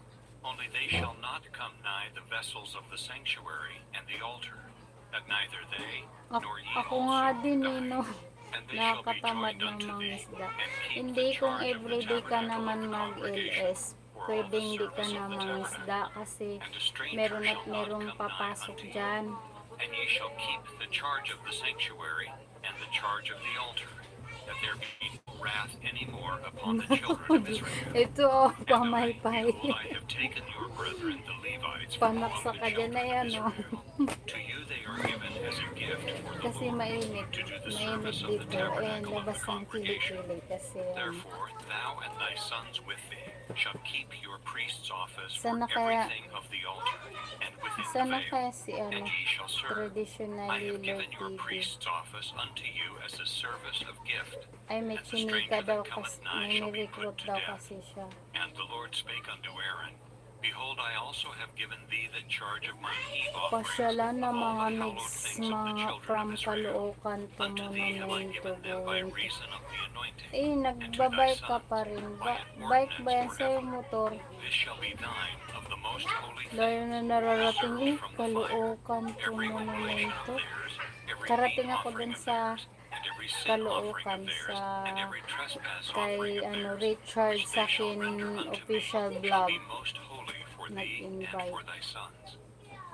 Only they shall not come nigh the vessels of the sanctuary and the altar, that neither they nor ye Ako nga also din die. no. And they shall be Nakakatamad joined ng unto thee, mangisda. and keep Hindi the kung charge of the everyday ka tabernacle naman of the congregation, mag-LS, for all the pwedeng di ka service na of the mangisda tabernacle. kasi And a stranger meron at shall not merong come nigh papasok unto you. dyan. And ye shall keep the charge of the sanctuary and the charge of the altar, that there be no wrath any more upon the children of Israel. Ito And pamaypay. behold, I have taken your brethren the Levites from among Panaksa the ka dyan na children of yan, no? Israel. To you they are given as a gift for the Kasi Lord, mainit. to do the Mainit service of the dito. Ayan, tabernacle of labas the ng congregation. kilikili kasi Therefore thou and thy sons with thee shall keep your priest's office Sana for kaya- everything of the altar, and within the sana veil, kaya si and ye shall serve. Traditional I have Healer given your TV. priest's office unto you as a service of gift. Ay, may And the chinika stranger daw that cometh kasi, nigh may shall be recruit put to daw death. kasi siya. And the Lord spake unto Aaron, Behold, I also have given thee the charge of my heave Pasyalan offerings na of all mga the hallowed mix, things of the mga children from of Israel. Caloocan to Unto thee have I Monumento given them by going to... reason of the anointing. Eh, And to thy nagbabike ka sons pa rin. by an Bike ba yan ordinance sa'yo, forever. motor? This shall be thine of the most holy Lalo things, na nararating reserved from the fire. Caloocan to Every oblation Monumento. of theirs, every Karating meat ako offering dun of sa theirs, and every sin offering Caloocan of theirs, sa and every trespass kay offering of theirs, Richard which they shall Sakin render unto me, official shall vlog. be most holy for thee and Nag-invite. for thy sons.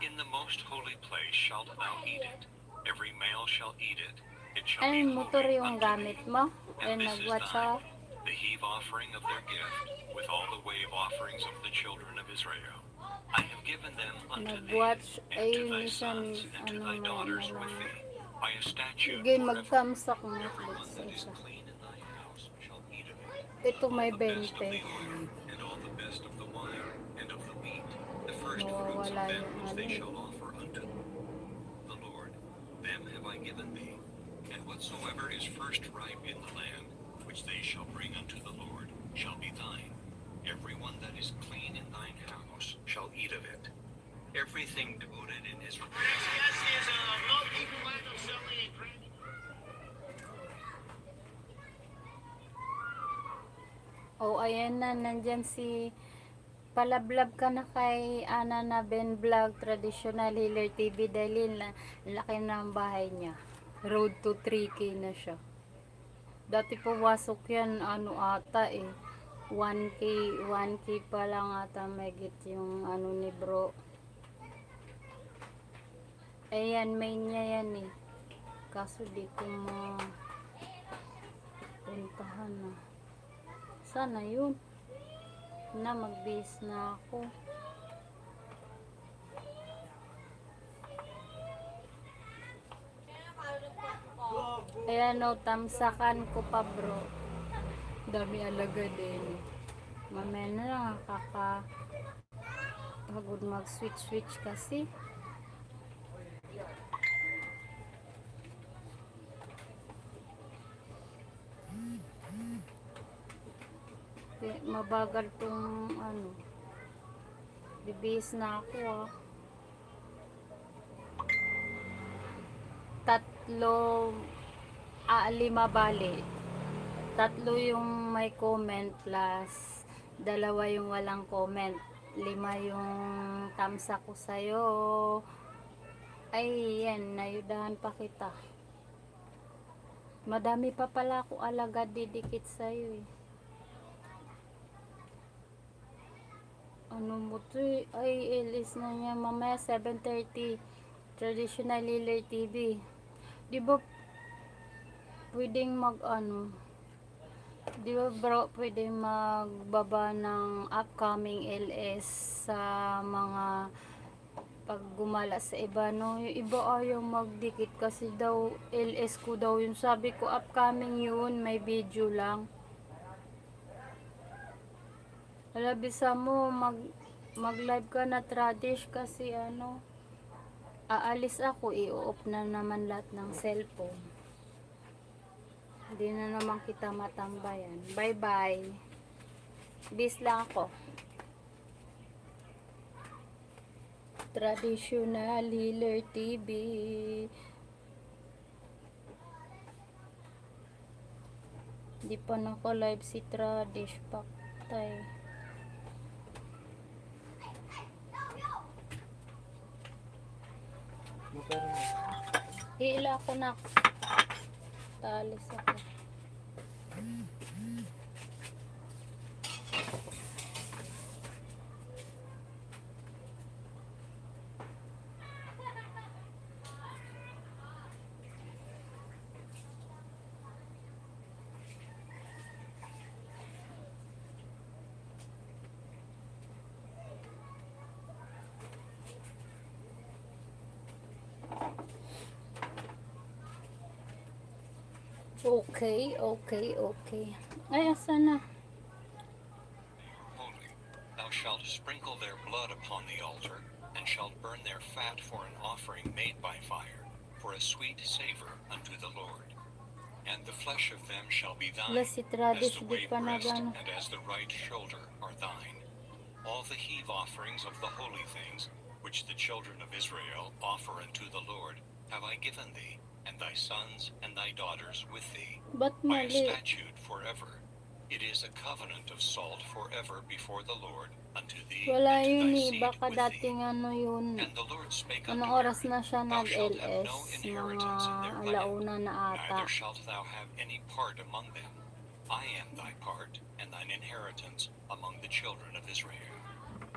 In the most holy place shalt thou eat it. Every male shall eat it. It shall be Ay, motor holy yung unto gamit thee. mo? And Ay, this is nag-watch thine, ako. the heave offering of their gift, with all the wave offerings of the children of Israel. I have given them unto thee, Nag-watch. and to Ayun, thy isang, sons, and to ano thy na, daughters ano with lang. thee, by a statute Sige, forever. mag-thumbs up Every Netflix one sa that is isa. clean in thine house shall eat of it. Ito may All the best of 20. the oil, and all the best of the wine, and of the wheat, the first fruits of Mawawala them yung which ano they eh. shall offer unto the Lord. Them have I given thee. And whatsoever is first ripe in the land, which they shall bring unto the Lord, shall be thine. Every one that is clean in thine house shall eat of it. Everything devoted in Israel. ayan na, nandyan si palablab ka na kay Ana na Ben Vlog, Traditional Healer TV, dahil na laki ng bahay niya. Road to 3K na siya. Dati pumasok yan, ano ata eh, 1K, 1K pa lang ata megit yung ano ni bro. Ayan, main niya yan eh. Kaso di ko puntahan na. Sana yun. Na, mag-base na ako. Ayan o, tamsakan ko pa bro. Dami alaga din. Mamaya na lang, pagod mag-switch kasi. Mabagal tong ano. Bibihis na ako ah. Lima bali. Tatlo yung may comment plus dalawa yung walang comment. 5 yung tamsa ko sa'yo. Ay, yan. Ayudahan pa kita. Madami pa pala ako alagad didikit sa'yo eh. Ano mo to eh? Ay, LS na niya. Mamaya 7:30. Traditional Healer TV. Di ba pwedeng di ba bro, pwedeng magbaba ng upcoming LS sa mga pag gumala sa iba, no? Yung iba ayaw magdikit kasi daw LS ko daw yun. Sabi ko upcoming yun, may video lang. Wala, bisa mo mag live ka na Tradish kasi ano, aalis ako, i-off na naman lahat ng cellphone. Hindi na naman kita matambayan. Bye bye. Bis lang ako. Traditional Healer TV. Di pa naka-live si Tradish. Paktay. Hila ko na. Talis ako. Okay. Ay, asa na? Holy, thou shalt sprinkle their blood upon the altar, and shalt burn their fat for an offering made by fire, for a sweet savor unto the Lord. And the flesh of them shall be thine, Wala si as Tradish, the di way pa breast nagano. and as the right shoulder are thine. All the heave offerings of the holy things, which the children of Israel offer unto the Lord, have I given thee, and thy sons and thy daughters with thee, Ba't by a mali? statute forever. It is a covenant of salt forever before the Lord unto thee Wala and to yun thy eh. seed Baka with thee. dating ano yun. And the Lord spake unto Anong oras Aaron, na siya Thou shalt have nag-LS? no Mga inheritance in their land, alauna na ata. neither shalt thou have any part among them. I am thy part, and thine inheritance among the children of Israel.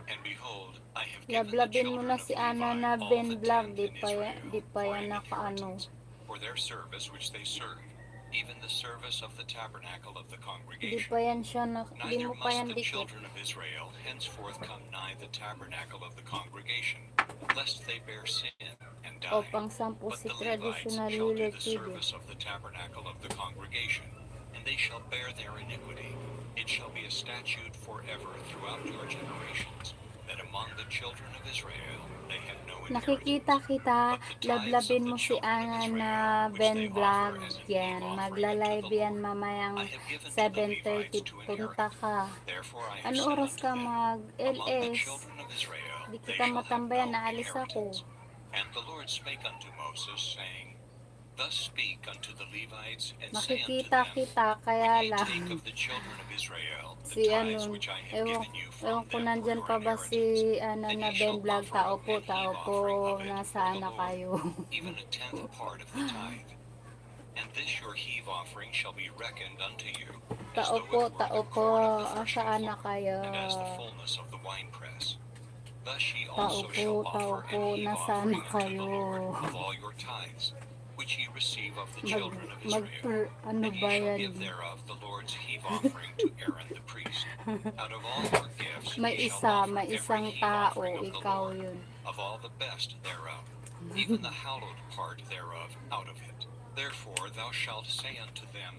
And behold, I have given the Lablabin mo children na of si Ana Levi na all Ben the Vlog. tenth in Israel Di pa for yan an nakaano. inheritance, for their service which they serve, even the service of the tabernacle of the Di congregation. pa yan siya di Neither mo pa must yan the dikit. children of Israel henceforth come nigh the tabernacle of the congregation, lest they bear sin and O, die. pang 10 But si the Levites Traditional shall do Healer the TV. service of the tabernacle of the congregation, and they shall bear their iniquity. It shall be a statute forever throughout your generations, that among the children of Israel they have no Nakikita inheritance. kita, But the tithes of lablabin the mo si children of Ana Israel, na which Ben they Vlog. offer as an Yan, heave offering unto magla-live the yan Lord, mamayang I have given to the Levites 7:30. to Punta inherit. ka. Therefore I have Ano said oras unto ka them, Among the mag-LS? children of Israel Di they kita shall have matambayan, no naalis ako. inheritance. And the Lord spake unto Moses, saying, Thus speak unto the Levites, and say unto Nakikita them, kita, kaya when ye lang. take of the children of Israel the Si tithes ano, which I have ewan, given you ewan from ko them for nandyan your pa ba si inheritance, ano then na ye Ben shall Vlog, offer up an tao heave po, offering of it for nasaan the na Lord, kayo. even a tenth part of the tithe. And this your heave offering shall be reckoned unto you, as though it were the corn of the threshing Saan na floor, kayo? and as the fullness of the winepress. Thus ye Tao also shall offer an heave nasaan na offering unto the kayo? Lord of all your tithes, which ye receive of the children of Mag, Israel. ano And ye ba shall yan? give thereof the Lord's heave offering to Aaron the priest. Out of all your gifts ye shall offer May every isang heave tao, offering of the ikaw Lord, yun. of all the best thereof, even the hallowed part thereof out of it. Therefore thou shalt say unto them,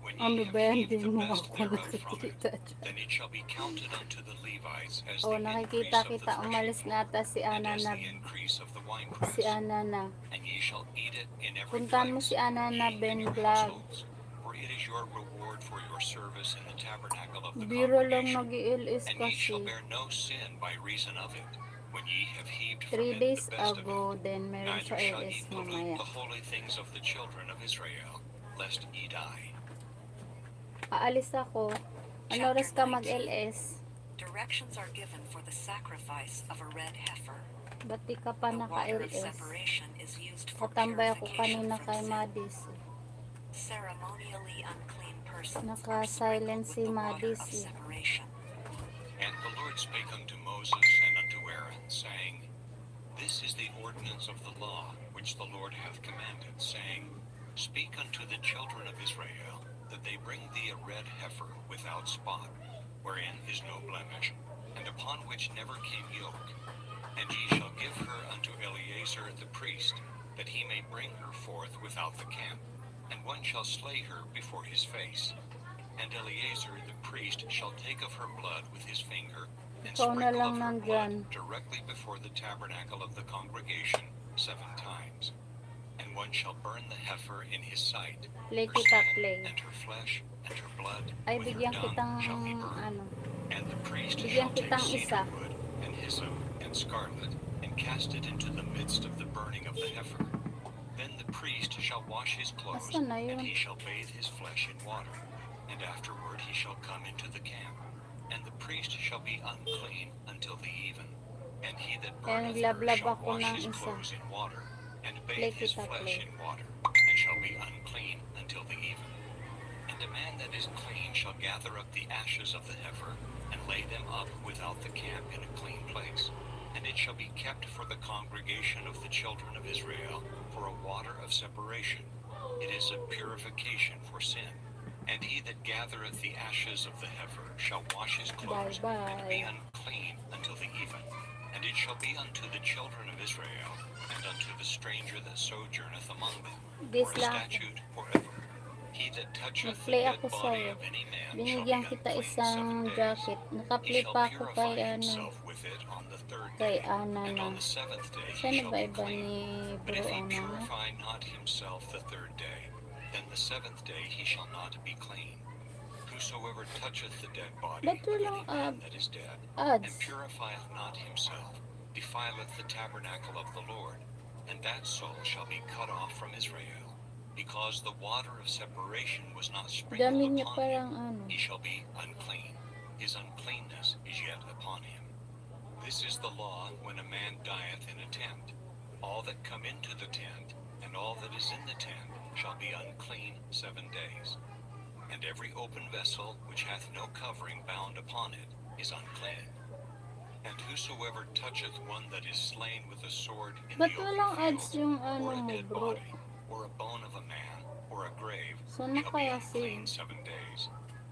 when ye Ano have ba yan? heaved Di the mo best ako thereof from it, nakikita dyan. then it shall be counted unto the Levites as Oh, the nakikita increase of the kita, threshing umalis floor, na ata si and Ana as na, the increase of the si winepress. Ana na. And ye shall eat it in every Puntahan mo si place, Ana na ye Ben and your Vlog. households, for it is your reward for your service in the tabernacle of the Biro lang congregation. nag-i-LS And ye shall kasi. bear no sin by reason of it, when ye have heaved 3 from it the days best of it. ago, then meron Neither siya shall LS ye pollute mamaya. the holy things of the children of Israel, lest ye die. Aalis ako. Ano Chapter oras ka 19. mag-LS? Directions are given for the sacrifice of a red heifer. Ba't di ka pa The water of naka-LS? separation is used for Katambay ako purification kanina from kay sin. Madis. Ceremonially unclean persons are Naka-silent sprinkled si with the water Madis of eh. separation. And the Lord spake unto Moses and unto Aaron, saying, This is the ordinance of the law which the Lord hath commanded, saying, Speak unto the children of Israel, that they bring thee a red heifer without spot, wherein is no blemish, and upon which never came yoke. And ye shall give her unto Eleazar the priest, that he may bring her forth without the camp, and one shall slay her before his face. And Eleazar the priest shall take of her blood with his finger, and Ikaw na sprinkle lang of her nandyan. blood directly before the tabernacle of the congregation 7 times. And one shall burn the heifer in his sight, Play her kita, skin, play. and her flesh, and her blood, Ay, with her bigyan dung kitang, shall he burn. ano, And the priest bigyan shall take kitang cedar isa. wood, and hyssop, and scarlet, and cast it into the midst of the burning of the heifer. Then the priest shall wash his clothes, Asan na and yun? he shall bathe his flesh in water, and afterward he shall come into the camp. And the priest shall be unclean until the even. And he that Kaya burneth her naglablab shall ako wash ng his isa. clothes in water, and Play bathe his kita, flesh play. in water, and shall be unclean until the even. And a man that is clean shall gather up the ashes of the heifer, and lay them up without the camp in a clean place. And it shall be kept for the congregation of the children of Israel, for a water of separation. It is a purification for sin. And he that gathereth the ashes of the heifer shall wash his clothes, and be Bye-bye. unclean until the even. And it shall be unto the children of Israel, and unto the stranger that sojourneth among them, This for a lang. statute forever. He that toucheth the Nag-play dead ako body sa'yo. of any man shall be Binigyan kita unclean isang 7 days. jacket. He Naka-play shall pa ako kay, purify ano, himself with it on the 3rd kay day, Ana and na. on the 7th day he Sana shall ba be iba clean. ni But Bro if he Ana na? purify not himself the 3rd day, then the 7th day he shall not be clean. Whosoever toucheth the dead body Ba't of walang any man that is dead, and ads? purifieth not himself, defileth the tabernacle of the Lord, and that soul shall be cut off from Israel. Because the water of separation was not sprinkled Dami niya upon parang him, ano. he shall be unclean. His uncleanness is yet upon him. This is the law when a man dieth in a tent. All that come into the tent, and all that is in the tent, shall be unclean 7 days. And every open vessel which hath no covering bound upon it is unclean. And whosoever toucheth one that is slain with a sword in Ba't the walang open ads field, yung ano or a mo, dead bro? body, or a bone of a man, or a grave, Saan na shall be kaya unclean si... 7 days.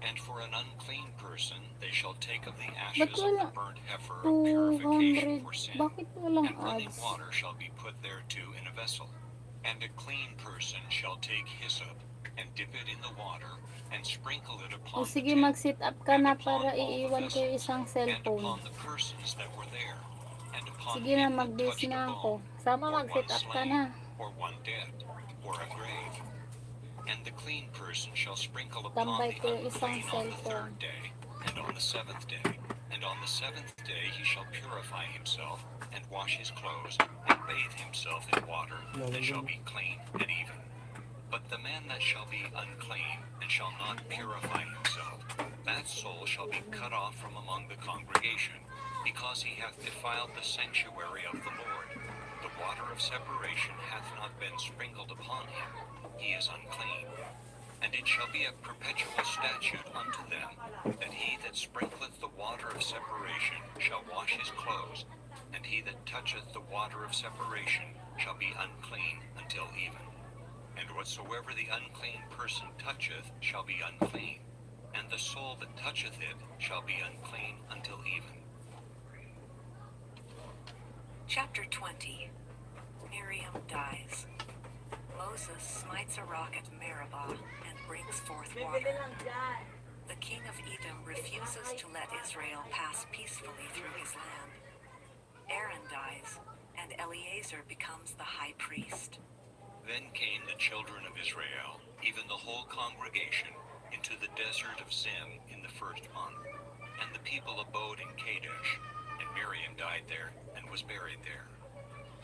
And for an unclean person they shall take of the Ba't ashes of the wala burnt heifer of purification 200? for sin, Bakit walang and running ads? water shall be put thereto in a vessel. And a clean person shall take hyssop, and dip it in the water, and sprinkle it O upon the sige, tent, mag-sit up ka and na upon para all the iiwan ko yung vessels, isang and cellphone. upon the persons that were there, and upon Sige na, him that mag-bis touched a na ako. bone, Sama, or mag-sit one up ka slain, na. or one dead, or a grave. And the clean person shall sprinkle upon Tambay the ko yung isang unclean on the cellphone. 3rd day, and on the 7th day. And on the 7th day he shall purify himself, and wash his clothes, and bathe himself in water, and shall be clean and even. But the man that shall be unclean, and shall not purify himself, that soul shall be cut off from among the congregation, because he hath defiled the sanctuary of the Lord. The water of separation hath not been sprinkled upon him, he is unclean. And it shall be a perpetual statute unto them, that he that sprinkleth the water of separation shall wash his clothes, and he that toucheth the water of separation shall be unclean until even. And whatsoever the unclean person toucheth shall be unclean, and the soul that toucheth it shall be unclean until even. Chapter 20. Miriam dies. Moses smites a rock at Meribah and brings forth water. The king of Edom refuses to let Israel pass peacefully through his land. Aaron dies, and Eleazar becomes the high priest. Then came the children of Israel, even the whole congregation, into the desert of Zin in the first month. And the people abode in Kadesh, and Miriam died there, and was buried there.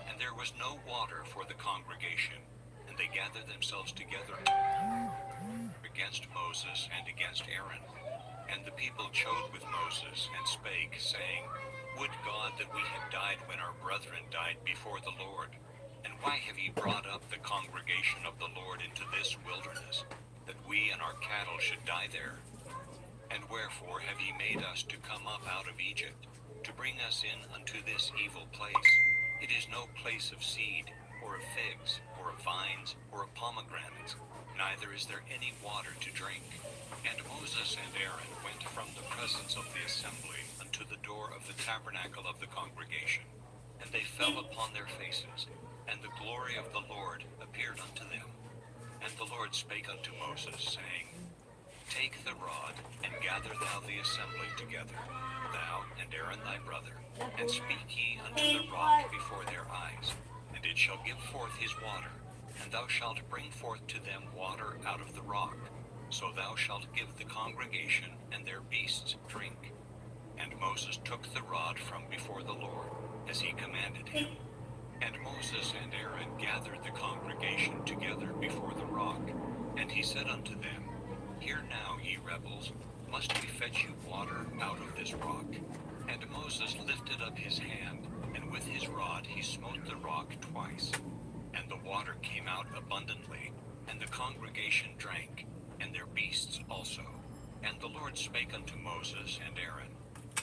And there was no water for the congregation, and they gathered themselves together against Moses and against Aaron. And the people chode with Moses, and spake, saying, Would God that we had died when our brethren died before the Lord! And why have ye brought up the congregation of the Lord into this wilderness, that we and our cattle should die there? And wherefore have ye made us to come up out of Egypt, to bring us in unto this evil place? It is no place of seed, or of figs, or of vines, or of pomegranates, neither is there any water to drink. And Moses and Aaron went from the presence of the assembly unto the door of the tabernacle of the congregation, and they fell upon their faces, and the glory of the Lord appeared unto them. And the Lord spake unto Moses, saying, Take the rod, and gather thou the assembly together, thou and Aaron thy brother, and speak ye unto the rock before their eyes, and it shall give forth his water, and thou shalt bring forth to them water out of the rock. So thou shalt give the congregation and their beasts drink. And Moses took the rod from before the Lord, as he commanded him. And Moses and Aaron gathered the congregation together before the rock, and he said unto them, Hear now, ye rebels, must we fetch you water out of this rock? And Moses lifted up his hand, and with his rod he smote the rock twice. And the water came out abundantly, and the congregation drank, and their beasts also. And the Lord spake unto Moses and Aaron,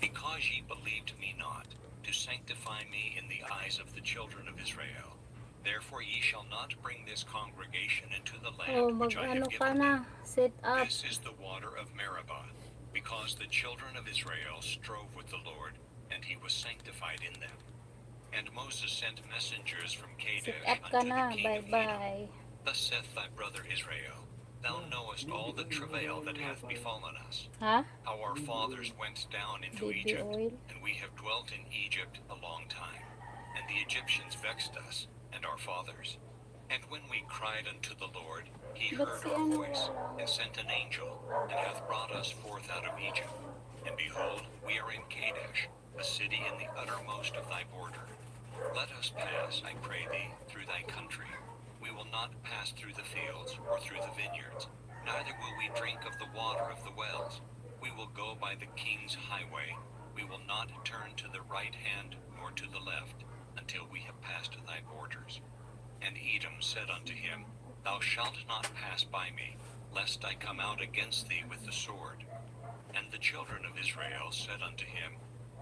Because ye believed me not, to sanctify me in the eyes of the children of Israel, therefore ye shall not bring this congregation into the Oh, land which I mag-ano have ka given na. them. Set up. This is the water of Meribah, because the children of Israel strove with the Lord, and he was sanctified in them. And Moses sent messengers from Set Kadesh up ka unto na. the king of Edom. Bye-bye. Thus saith thy brother Israel, Thou knowest all the travail that hath befallen us, Ha? how our fathers went down into Baby Egypt, oil? and we have dwelt in Egypt a long time. And the Egyptians vexed us, and our fathers. And when we cried unto the Lord, he Ba't heard si our ano voice, wala? and sent an angel, and hath brought us forth out of Egypt. And behold, we are in Kadesh, a city in the uttermost of thy border. Let us pass, I pray thee, through thy country. We will not pass through the fields, or through the vineyards, neither will we drink of the water of the wells. We will go by the king's highway. We will not turn to the right hand, nor to the left, until we have passed thy borders. And Edom said unto him, Thou shalt not pass by me, lest I come out against thee with the sword. And the children of Israel said unto him,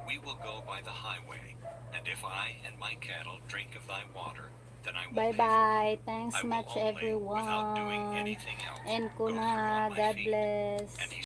We will go by the highway, and if I and my cattle drink of thy water, then I will pay for Bye-bye. it. Thanks I will much, only, without doing everyone. anything else, End ko go through na. on my God feet. bless. And he